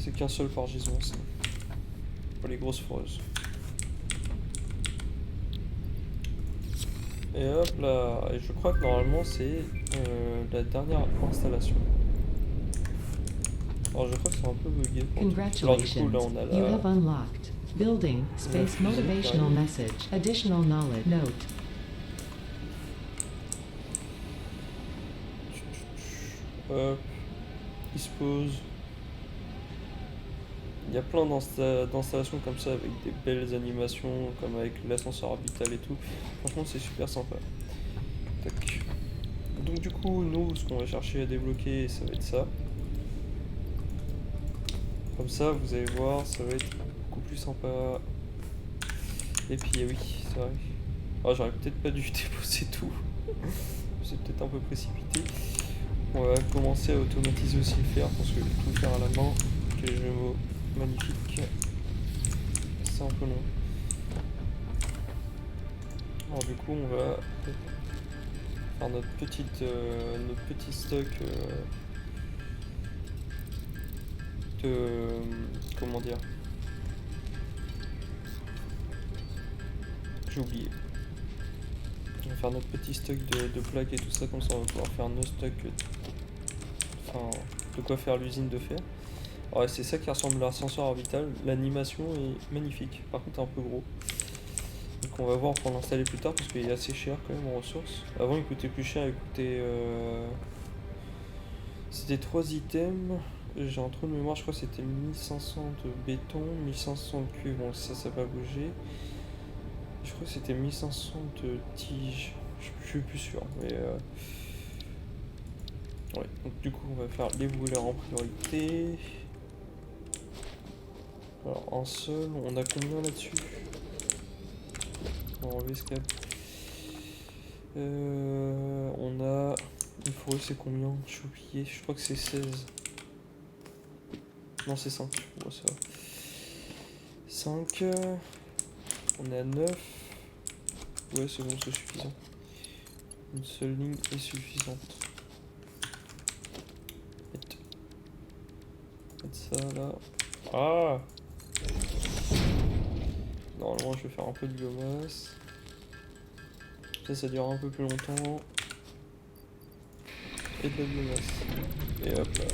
c'est qu'un seul par gisement, ça. Pour les grosses foreuses. Et hop là, et je crois que normalement, c'est la dernière installation. Alors, je crois que c'est un peu bugué. Alors, du coup, Congratulations. là, on a You la. have unlocked building space fusée qui motivational arrive. message. Additional knowledge. Note. Hop, il se pose. Il y a plein d'installations comme ça avec des belles animations, comme avec l'ascenseur orbital et tout. Franchement, c'est super sympa. Tac. Donc, du coup, nous, ce qu'on va chercher à débloquer, ça va être ça. Comme ça, vous allez voir, ça va être beaucoup plus sympa. Et puis, oui, c'est vrai. Ah, j'aurais peut-être pas dû déposer tout. C'est peut-être un peu précipité. On va commencer à automatiser aussi le fer parce que tout faire à la main, quel jeu de mots magnifique. C'est un peu long. Alors du coup on va faire notre petit stock de comment dire. J'ai oublié. On va faire notre petit stock de plaques et tout ça, comme ça on va pouvoir faire nos stocks. Enfin, de quoi faire l'usine de fer. Alors c'est ça qui ressemble à l'ascenseur orbital. L'animation est magnifique. Par contre, un peu gros. Donc on va voir pour l'installer plus tard parce qu'il est assez cher quand même en ressources. Avant il coûtait plus cher, il coûtait. C'était 3 items. J'ai un trou de mémoire, je crois que c'était 1500 de béton, 1500 de cuivre. Bon, ça n'a pas bougé. Je crois que c'était 1500 de tiges. Je suis plus sûr. Mais ouais, donc du coup on va faire les brûleurs en priorité. Alors un seul, on a combien là-dessus? On va enlever ce câble. On a une forêt, c'est combien? J'ai oublié, je crois que c'est 16. Non, c'est 5. Ouais, ça va. 5. On est à 9. Ouais, c'est bon, c'est suffisant. Une seule ligne est suffisante. Mettre ça là. Ah! Normalement, je vais faire un peu de biomasse. Ça dure un peu plus longtemps. Et de la biomasse. Et hop là.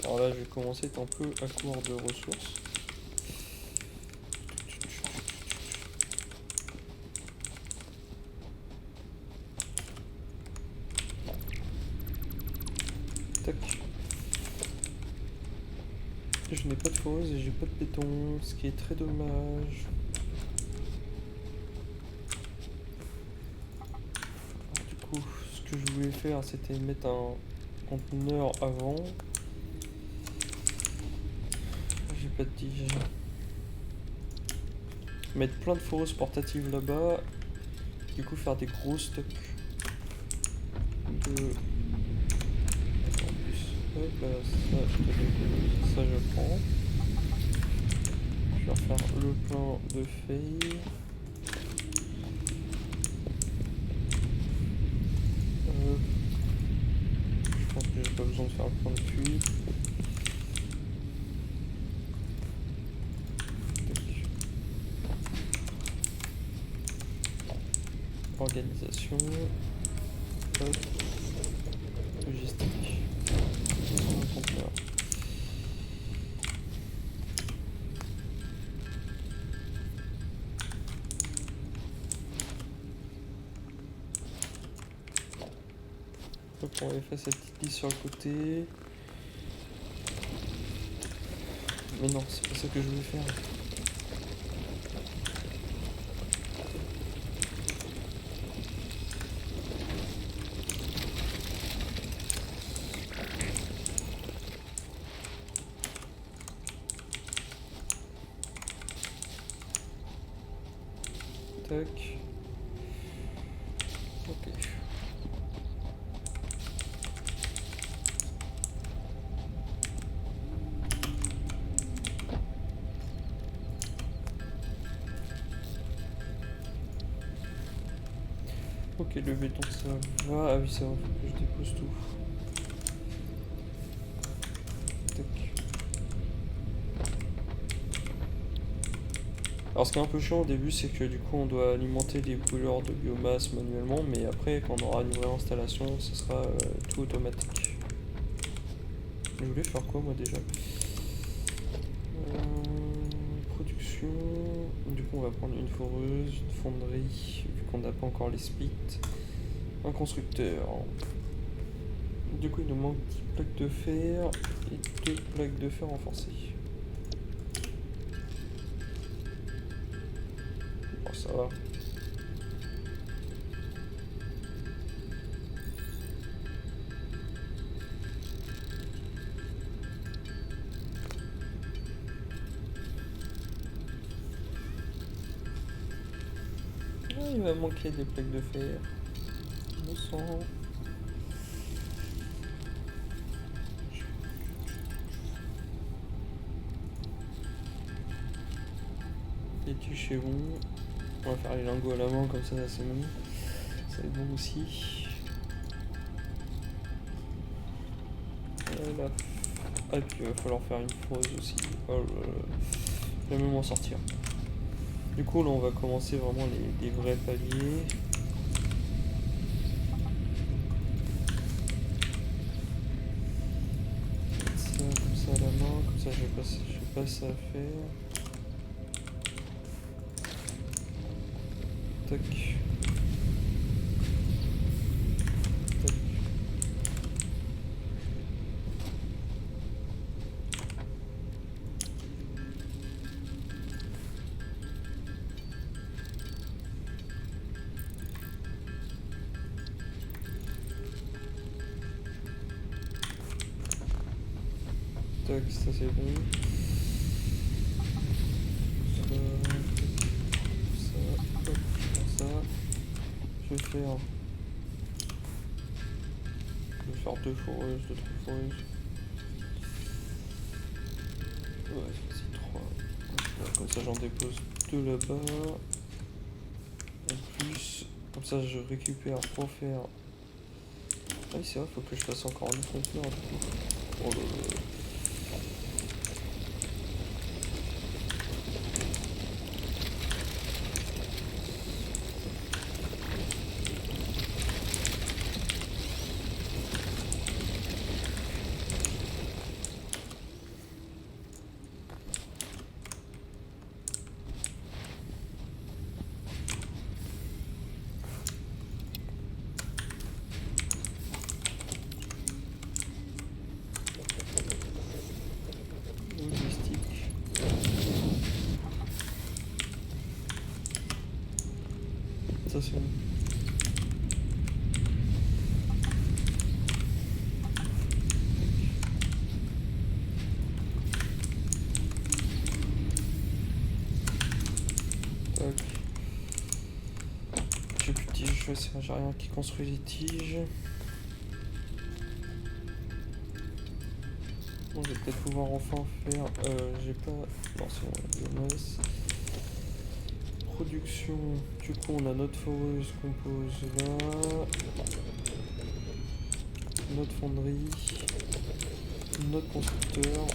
Alors là, je vais commencer à être un peu à court de ressources. Tac. Je n'ai pas de fosse et j'ai pas de béton, ce qui est très dommage. Du coup, ce que je voulais faire, c'était mettre un conteneur avant. J'ai pas de tige. Mettre plein de foreuses portatives là-bas. Du coup, faire des gros stocks de. En plus, hop là, ça je prends. Je vais refaire le plein de feuilles. Je pense que j'ai pas besoin de faire le plein de cuivre. Organisation. Hop. Logistique. Un conteneur. Hop, on va faire cette petite liste sur le côté. Mais non, c'est pas ça que je voulais faire. Tac. Ok. Ok, le béton ça va. Ah oui, ça va, faut que je dépose tout. Tac. Alors ce qui est un peu chiant au début, c'est que du coup on doit alimenter les brûleurs de biomasse manuellement, mais après quand on aura une vraie installation, ce sera tout automatique. Je voulais faire quoi moi déjà? Production. Du coup on va prendre une foreuse, une fonderie, vu qu'on n'a pas encore les spits. Un constructeur. Du coup il nous manque 10 plaques de fer et 2 plaques de fer renforcées. Bon ça va. Ah, il va manquer des plaques de fer. Je le sens. Les tuches est bon. On va faire les lingots à la main comme ça c'est bon. Ça va être bon aussi. Voilà. Ah et puis il va falloir faire une foreuse aussi. Oh là là. Je vais même m'en sortir. Du coup là on va commencer vraiment les vrais paliers. Mettre ça comme ça à la main, comme ça je passe à faire. Tac. Tac. Tac, ça c'est bon. Ça. Je vais faire. Je vais faire 2 foreuses, 2 3 foreuses. Ouais, c'est 3. Comme ça j'en dépose 2 là-bas. En plus, comme ça je récupère pour faire. Ah oui c'est vrai, faut que je fasse encore un compteur du coup. Oh là là. Logistique. Ça c'est bon. Tac. J'ai plus de tiges, j'ai rien qui construit les tiges. Bon, je vais peut-être pouvoir enfin faire. J'ai pas. Non, c'est bon, la biomasse. Production. Du coup, on a notre foreuse qu'on pose là. Notre fonderie. Notre constructeur.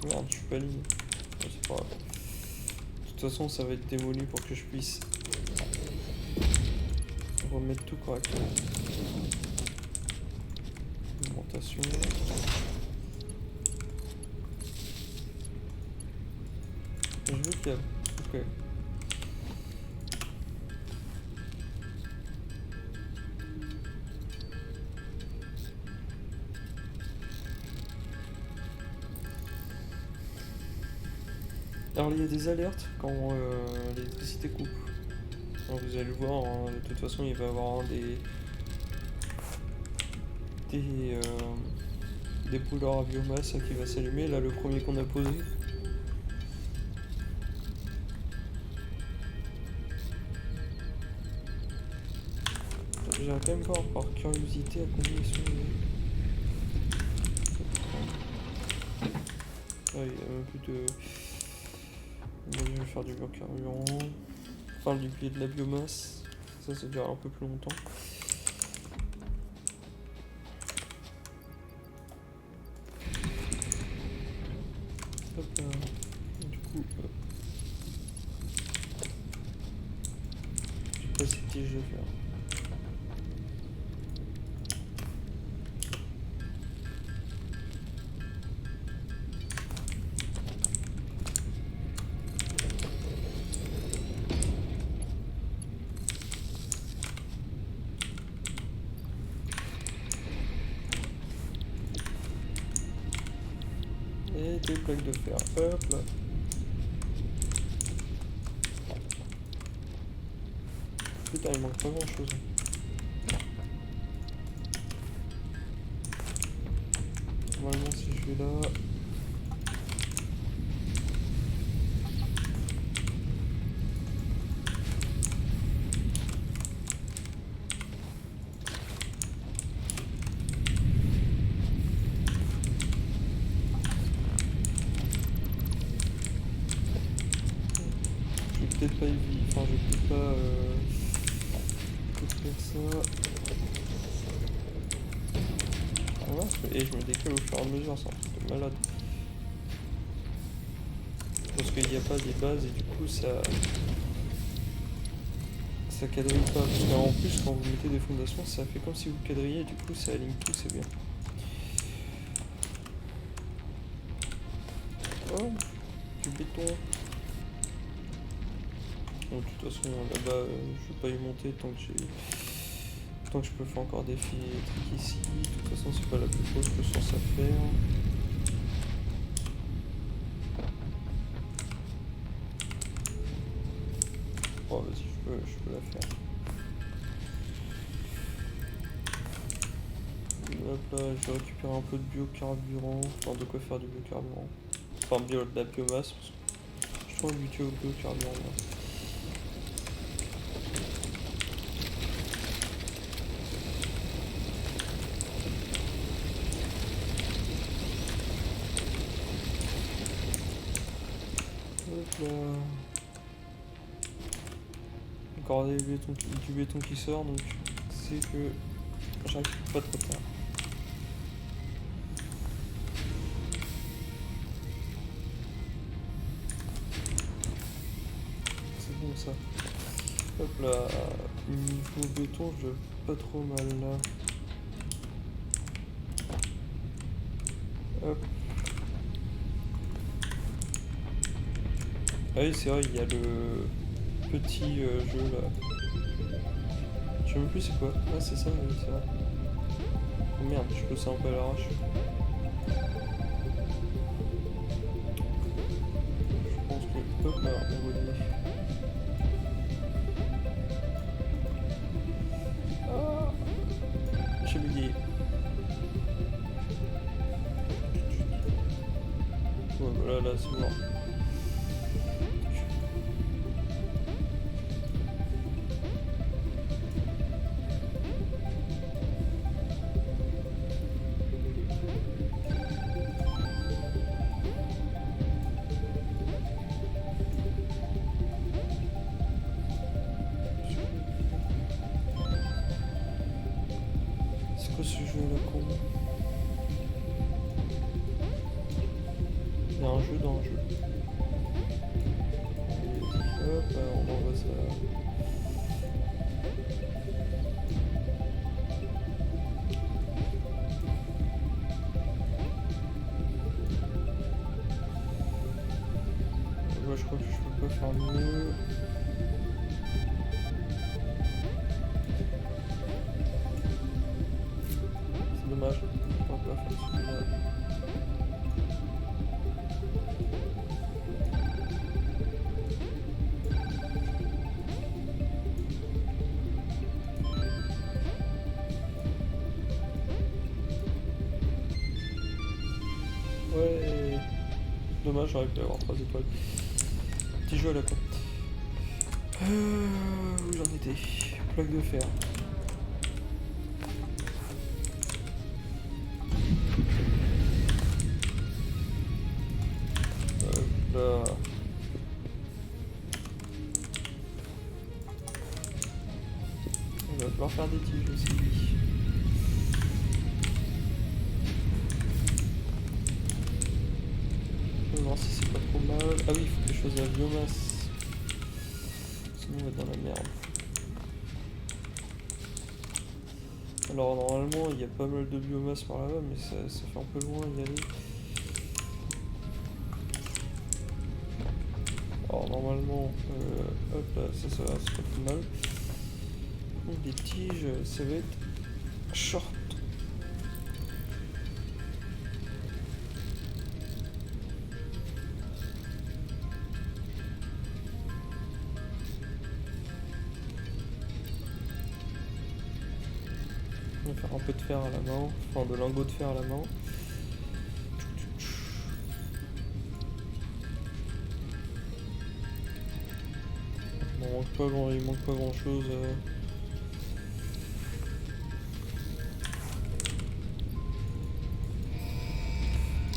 Merde, je suis pas ligne. C'est pas grave. De toute façon, ça va être démoli pour que je puisse remettre tout correctement. Alimentation. Je veux qu'il y a. Ok. Alors il y a des alertes quand l'électricité coupe. Alors, vous allez le voir, hein, de toute façon il va y avoir des, euh, des brûleurs à biomasse qui va s'allumer. Là le premier qu'on a posé. J'aimerais quand même voir par curiosité à combien ils sont. Ah, il n'y a même plus de. Je vais faire du biocarburant. Enfin, de la biomasse. Ça durera un peu plus longtemps. Hop là. Du coup, je sais pas si petit je vais faire. Et des plaques de fer. Hop là. Putain, il manque pas grand chose. Normalement, si je vais là. Je vais peut-être pas éviter. Enfin, je vais peut-être pas. Faire ça. Voilà, et je me décale au fur et à mesure, c'est un truc de malade. Parce qu'il n'y a pas des bases et du coup ça quadrille pas. Parce qu'en plus quand vous mettez des fondations ça fait comme si vous quadrilliez et du coup ça aligne tout, c'est bien. Oh, du béton. Bon, de toute façon là-bas je vais pas y monter tant que je peux faire encore des fils électriques ici. De toute façon c'est pas la plus grosse ressource à faire. Oh vas-y, je peux la faire. Hop là, je vais récupérer un peu de biocarburant, enfin de quoi faire du biocarburant. Enfin de la biomasse, parce que je trouve du biocarburant là. Hop là. Encore du béton qui sort, donc c'est que j'arrive pas trop tard. C'est bon ça. Hop là, niveau béton, je vais pas trop mal là. Hop. Ah oui, c'est vrai, il y a le petit jeu là. Je sais même plus c'est quoi. Ah, c'est ça, oui, c'est vrai. Oh merde, je peux ça un peu à l'arrache. Je pense que. Hop là, on va aller. Ah, j'ai bugué. Ouais, voilà, là, c'est mort. C'est quoi ce jeu là con? Il y a un jeu dans le jeu. Et hop, on envoie ça. Ouais, je crois que je peux pas faire mieux. C'est dommage. On peut pas faire celui-là. dommage, j'aurais pu avoir 3 étoiles. Petit jeu à la con. Où j'en étais? Plaque de fer. Là. On va falloir faire des tiges aussi. On va voir si c'est pas trop mal. Ah oui, il faut que je fasse de la biomasse. Sinon on va être dans la merde. Alors normalement il y a pas mal de biomasse par là-bas, mais ça fait un peu loin d'y aller. Alors normalement, hop là, ça va, c'est pas plus mal. Donc des tiges, ça va être short. On va faire un peu de fer à la main, enfin de lingots de fer à la main. Il manque pas grand chose.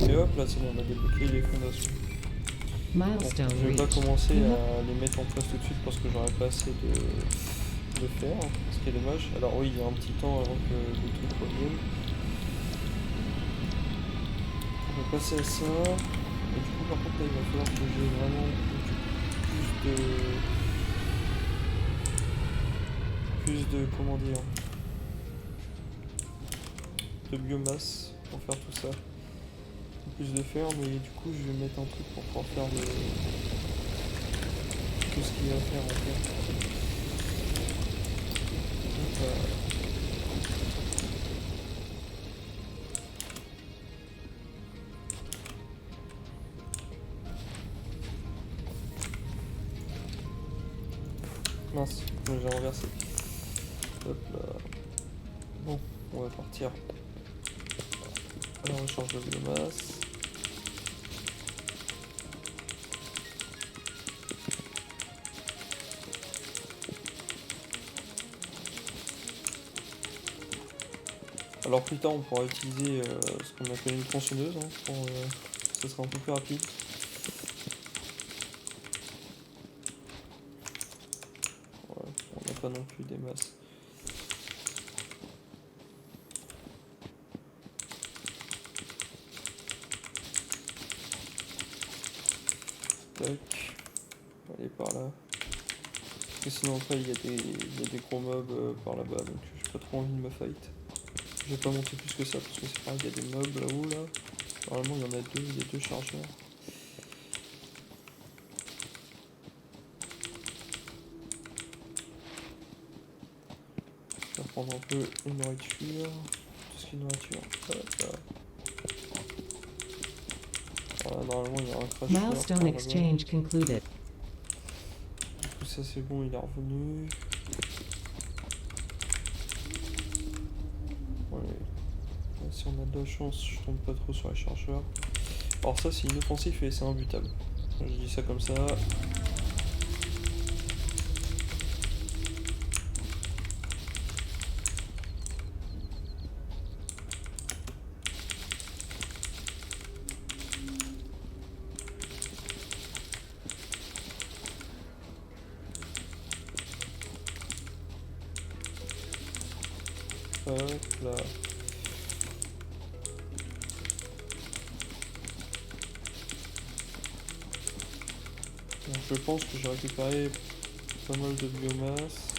Et hop là c'est bon, on a débloqué les fondations. Bon, Milestone je vais pas reached. commencer à les mettre en place tout de suite parce que j'aurais pas assez de fer, ce qui est dommage. Alors oui, il y a un petit temps avant que le truc revienne. On va passer à ça. Et du coup par contre là il va falloir que j'ai vraiment plus de comment dire, de biomasse pour faire tout ça. Plus de fer, mais du coup je vais mettre un truc pour pouvoir faire tout ce qu'il y a à faire en fait. Mince, j'ai renversé. Hop là. Bon, on va partir. Alors on change de biomasse. Alors plus tard on pourra utiliser ce qu'on appelle une tronçonneuse, hein, ça sera un peu plus rapide. Ouais, on n'a pas non plus des masses. Tac, allez par là. Parce que sinon après il y a des gros mobs par là-bas, donc j'ai pas trop envie de me fight. Je vais pas monter plus que ça parce que c'est pareil, il y a des mobs là-haut là. Normalement il y en a deux, il y a deux chargeurs. Je vais prendre un peu une nourriture. Tout ce qui est nourriture. Voilà, normalement il y a un crash. Milestone exchange concluded. Tout ça c'est bon, il est revenu. Ouais. Si on a de la chance, je tombe pas trop sur les chargeurs. Alors ça c'est inoffensif et c'est imbutable. Je dis ça comme ça. Hop là. Donc je pense que j'ai récupéré pas mal de biomasse.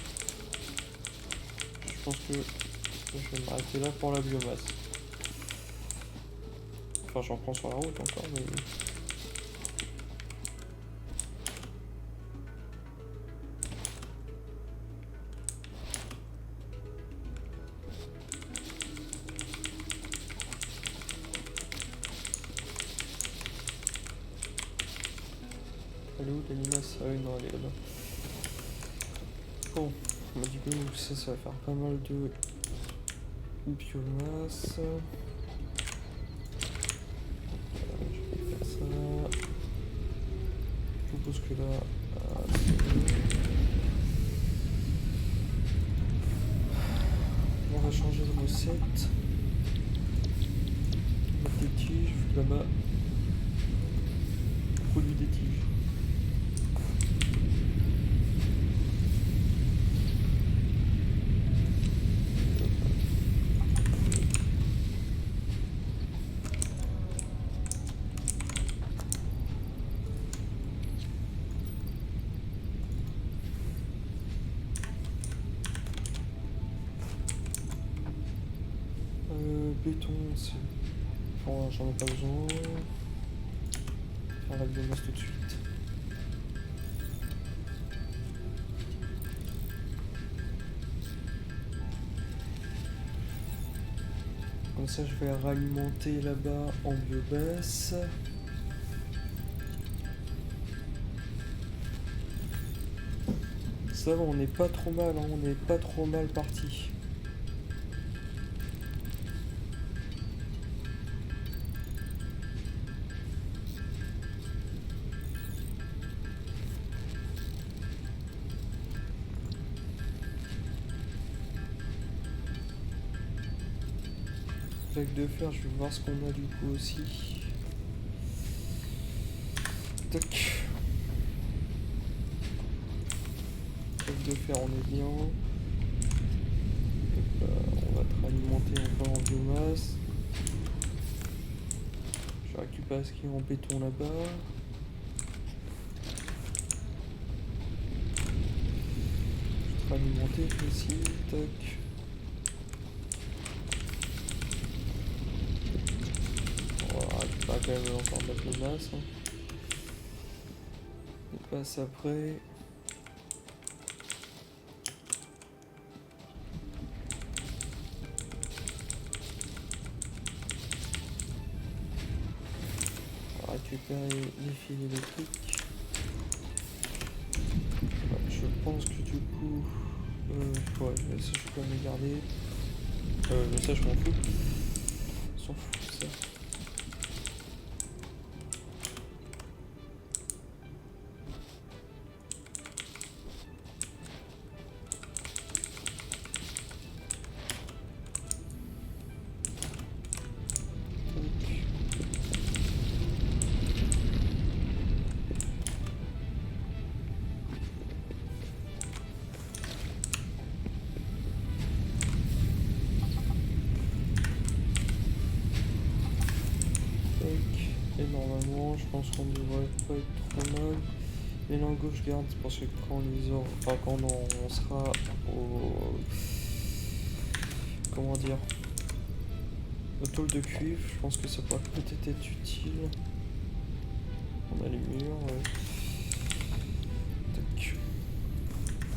Je pense que je vais m'arrêter là pour la biomasse. Enfin j'en prends sur la route encore mais... Elle est où la limace? Ah oui non elle est là-bas. Bon, bah, du coup ça va faire pas mal de biomasse. Je vais faire ça. suppose que là... on va changer de recette. Mettre des tiges là-bas. Produit des tiges. Béton, c'est... Bon, j'en ai pas besoin. Faire la biomasse tout de suite. Comme ça, je vais ralimenter là-bas en biomasse. Ça va, on n'est pas trop mal, hein, on n'est pas trop mal parti. Plaque de fer, je vais voir ce qu'on a du coup aussi. Tac. Plaque de fer, on est bien. On va te alimenter encore en biomasse. Je vais récupérer ce qui est en béton là-bas. Je vais te alimenter aussi. Tac. Quand même encore de la biomasse. On passe après. On va récupérer les fils électriques. Ouais, je pense que du coup... ouais, ça je peux me garder. Mais ça je m'en fous. On s'en fout ça. Et normalement, je pense qu'on devrait pas être trop mal. Les lingots, je garde parce que quand les aura, enfin quand on sera au, comment dire, au tôle de cuivre, je pense que ça pourrait peut-être être utile. On a les murs. Tac.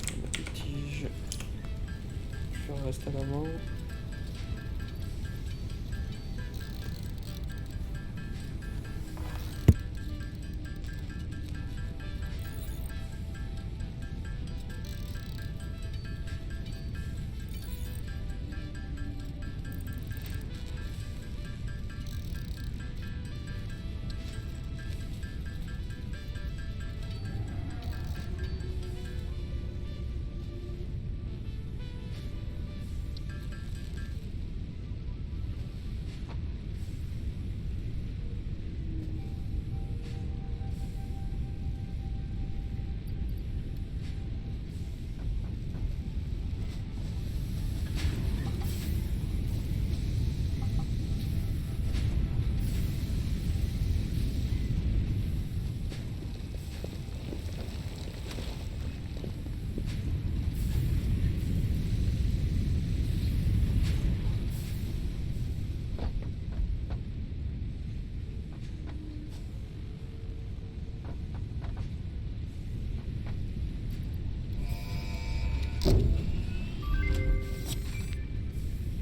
On a des tiges. Je vais faire rester à la main.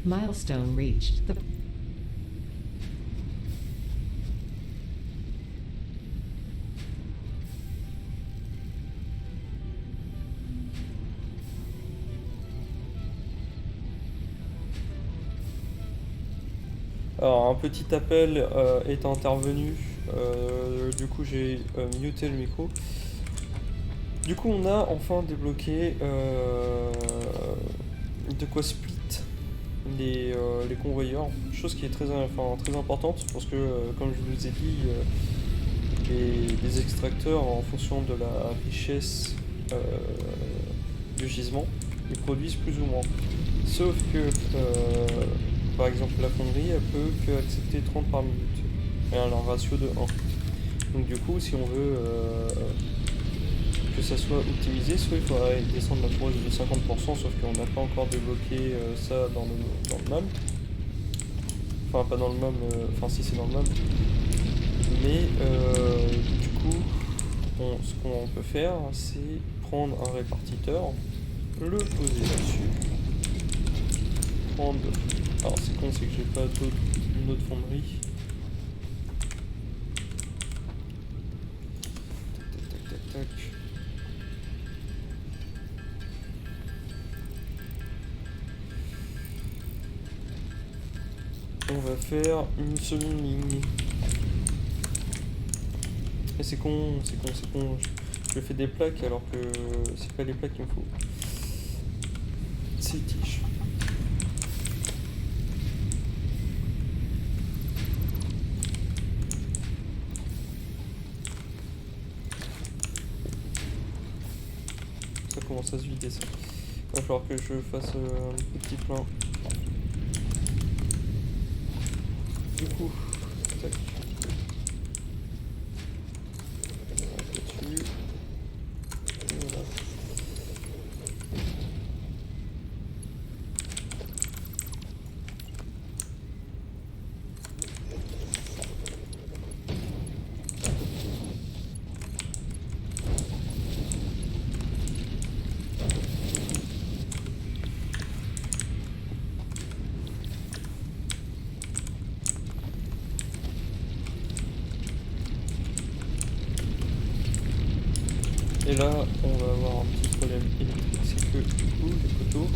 Milestone reached. The Alors un petit appel est intervenu, du coup j'ai muté le micro. Du coup, on a enfin débloqué de quoi split les convoyeurs, chose qui est très importante parce que, comme je vous ai dit, les extracteurs, en fonction de la richesse euh, du gisement, ils produisent plus ou moins. Sauf que, par exemple, la fonderie, elle peut que accepter 30 par minute, et elle a un ratio de 1. Donc du coup, si on veut que ça soit optimisé, soit il faudrait descendre la forage de 50%, sauf qu'on n'a pas encore débloqué ça dans le MAM. Enfin, pas dans le MAM, enfin si c'est dans le MAM. Mais du coup, ce qu'on peut faire, c'est prendre un répartiteur, le poser là-dessus, prendre... Alors c'est con, c'est que j'ai pas une autre fonderie. Tac, tac, tac, tac, tac. On va faire une seconde ligne. Et c'est con, c'est con, c'est con. Je fais des plaques alors que c'est pas les plaques qu'il me faut. C'est les tiges. Ça commence à se vider ça. Il va falloir que je fasse un petit plein. Du coup, tac. Là-dessus. Et voilà. Et là, on va avoir un petit problème électrique, c'est que du coup, le poteau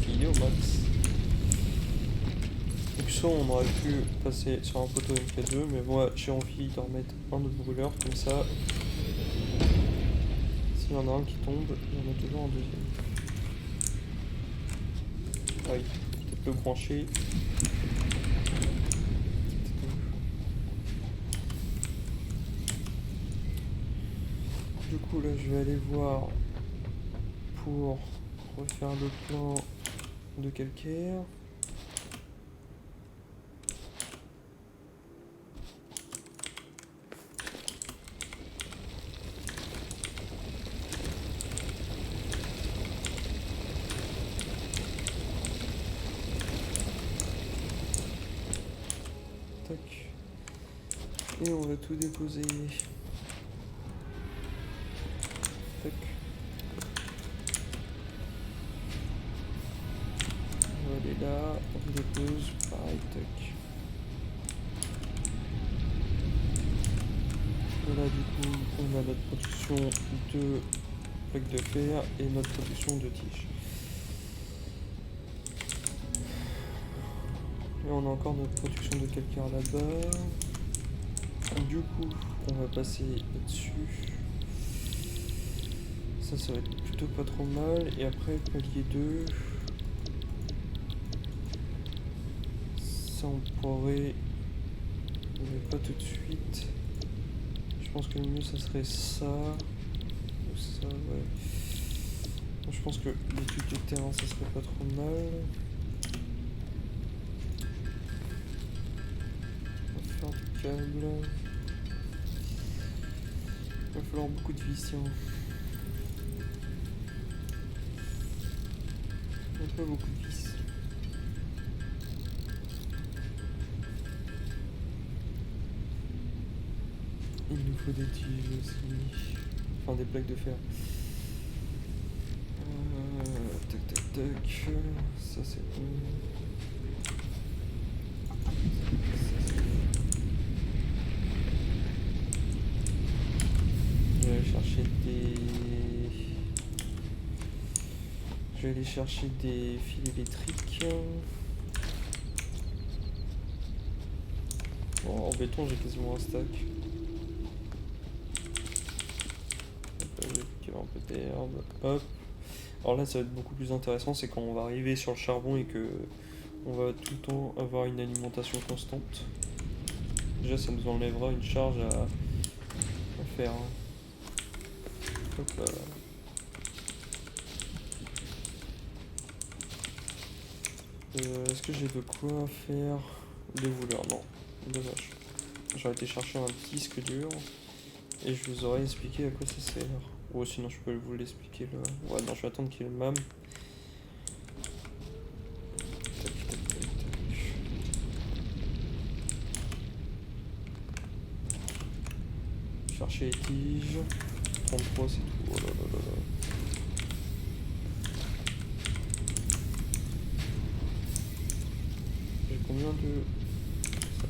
il est au max. Donc soit on aurait pu passer sur un poteau MK2, mais moi j'ai envie d'en remettre un autre brûleur, comme ça, s'il y en a un qui tombe, il y en a toujours un deuxième. Ah oui, peut-être le brancher. Du coup là je vais aller voir pour refaire le plan de calcaire. Tac. Et on va tout déposer. Tac. On va aller là, on dépose, pareil, tac. Voilà, du coup, on a notre production de plaques de fer et notre production de tiges. Et on a encore notre production de calcaire là-bas. Du coup, on va passer là-dessus. Ça va être plutôt pas trop mal. Et après, palier 2. Ça, on pourrait... Mais pas tout de suite. Je pense que le mieux, ça serait ça. Ou ça, ouais. Je pense que l'étude du terrain, ça serait pas trop mal. On va faire du câble. Il va falloir beaucoup de vis, tiens. Pas beaucoup de vis. Il nous faut des tiges aussi. Enfin, des plaques de fer. Tac, tac, tac. Ça, c'est bon. Je vais aller chercher des... Je vais aller chercher des fils électriques. Bon, en béton, j'ai quasiment un stack. J'ai piqué un peu d'herbe. Hop. Alors là, ça va être beaucoup plus intéressant, c'est quand on va arriver sur le charbon et que on va tout le temps avoir une alimentation constante. Déjà, ça nous enlèvera une charge à faire. Hop là. Est-ce que j'ai de quoi faire des voleurs? Non, dommage. J'aurais été chercher un disque dur et je vous aurais expliqué à quoi ça sert. Ou sinon je peux vous l'expliquer là. Ouais, non, je vais attendre qu'il y ait le MAM. Tac, tac, tac, tac. Chercher les tiges. 33 c'est tout. Oh là là là là. J'ai combien de... Ça.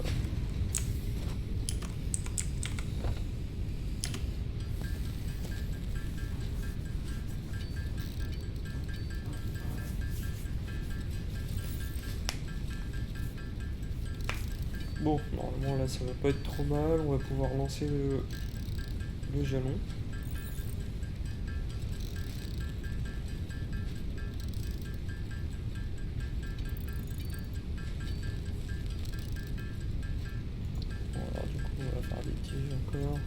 Bon, normalement là ça va pas être trop mal, on va pouvoir lancer le jalon. Bon, alors du coup on va faire des tiges encore.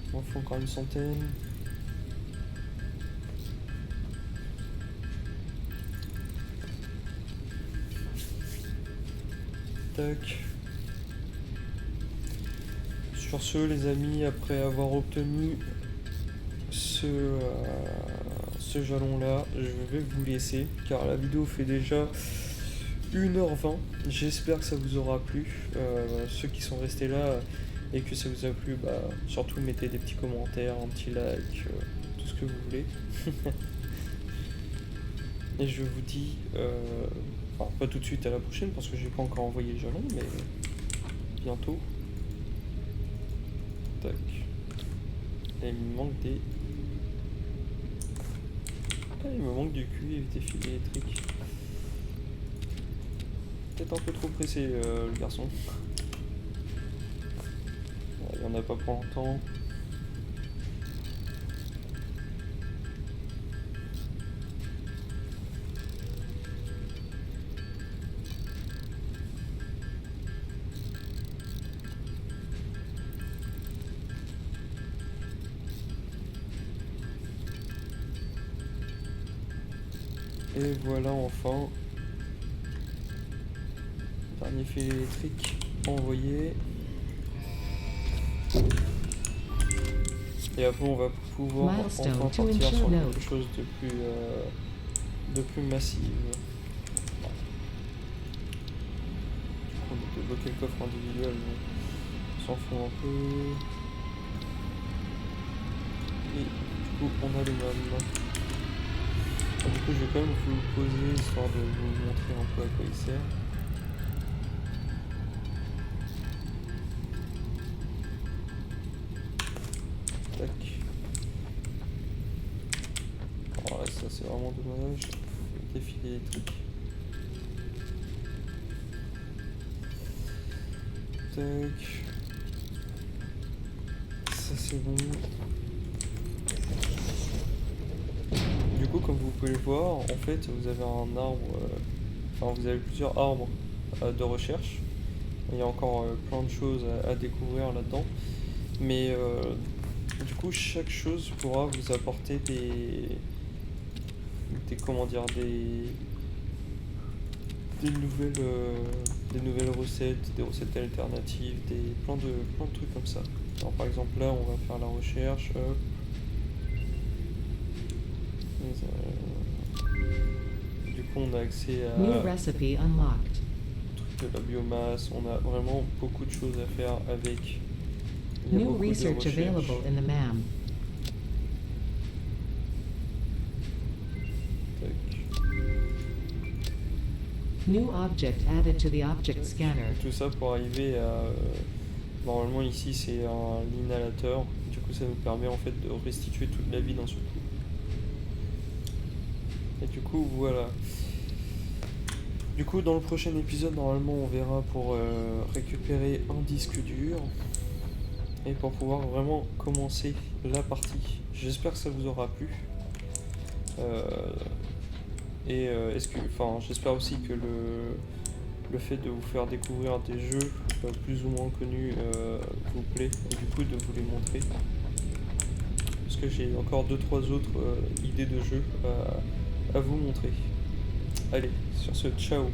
Il en faut encore une centaine. Tac. Sur ce, les amis, après avoir obtenu ce jalon là, je vais vous laisser car la vidéo fait déjà 1h20. J'espère que ça vous aura plu. Ceux qui sont restés là et que ça vous a plu, bah, surtout mettez des petits commentaires, un petit like, tout ce que vous voulez. Et je vous dis, enfin, pas tout de suite à la prochaine parce que j'ai pas encore envoyé le jalon, mais bientôt. Tac. Et il me manque des... Ah, il me manque du cuivre et des fils électriques. Peut-être un peu trop pressé le garçon. Il y en a pas pour longtemps. Et voilà enfin. Dernier fil électrique envoyé. Et après on va pouvoir enfin Milestone to partir ensure sur note. quelque chose de plus massif. On a débloqué le coffre individuel, mais on s'en fout un peu. Et du coup on a le même. Du coup je vais quand même vous le poser histoire de vous montrer un peu à quoi il sert. Tac. Alors là, ça c'est vraiment dommage. Des fils électriques. Tac. Ça c'est bon. Du coup, comme vous pouvez le voir, en fait, vous avez un arbre. Enfin, vous avez plusieurs arbres de recherche. Il y a encore plein de choses à découvrir là-dedans. Mais du coup, chaque chose pourra vous apporter comment dire, des nouvelles recettes, des recettes alternatives, plein de trucs comme ça. Alors, par exemple, là, on va faire la recherche. Hop. Du coup, on a accès à New recipe unlocked. de la biomasse. On a vraiment beaucoup de choses à faire avec. Il y a New beaucoup de research recherches. available in the MAM. Tac. New object added to the object scanner. Tout ça pour arriver à... normalement ici c'est un inhalateur. Du coup ça nous permet en fait de restituer toute la vie d'un seul coup. Et du coup voilà. Du coup dans le prochain épisode normalement on verra pour récupérer un disque dur. et pour pouvoir vraiment commencer la partie. J'espère que ça vous aura plu. J'espère aussi que le fait de vous faire découvrir des jeux plus ou moins connus vous plaît et du coup de vous les montrer. Parce que j'ai encore 2-3 autres idées de jeux à vous montrer. Allez, sur ce, ciao!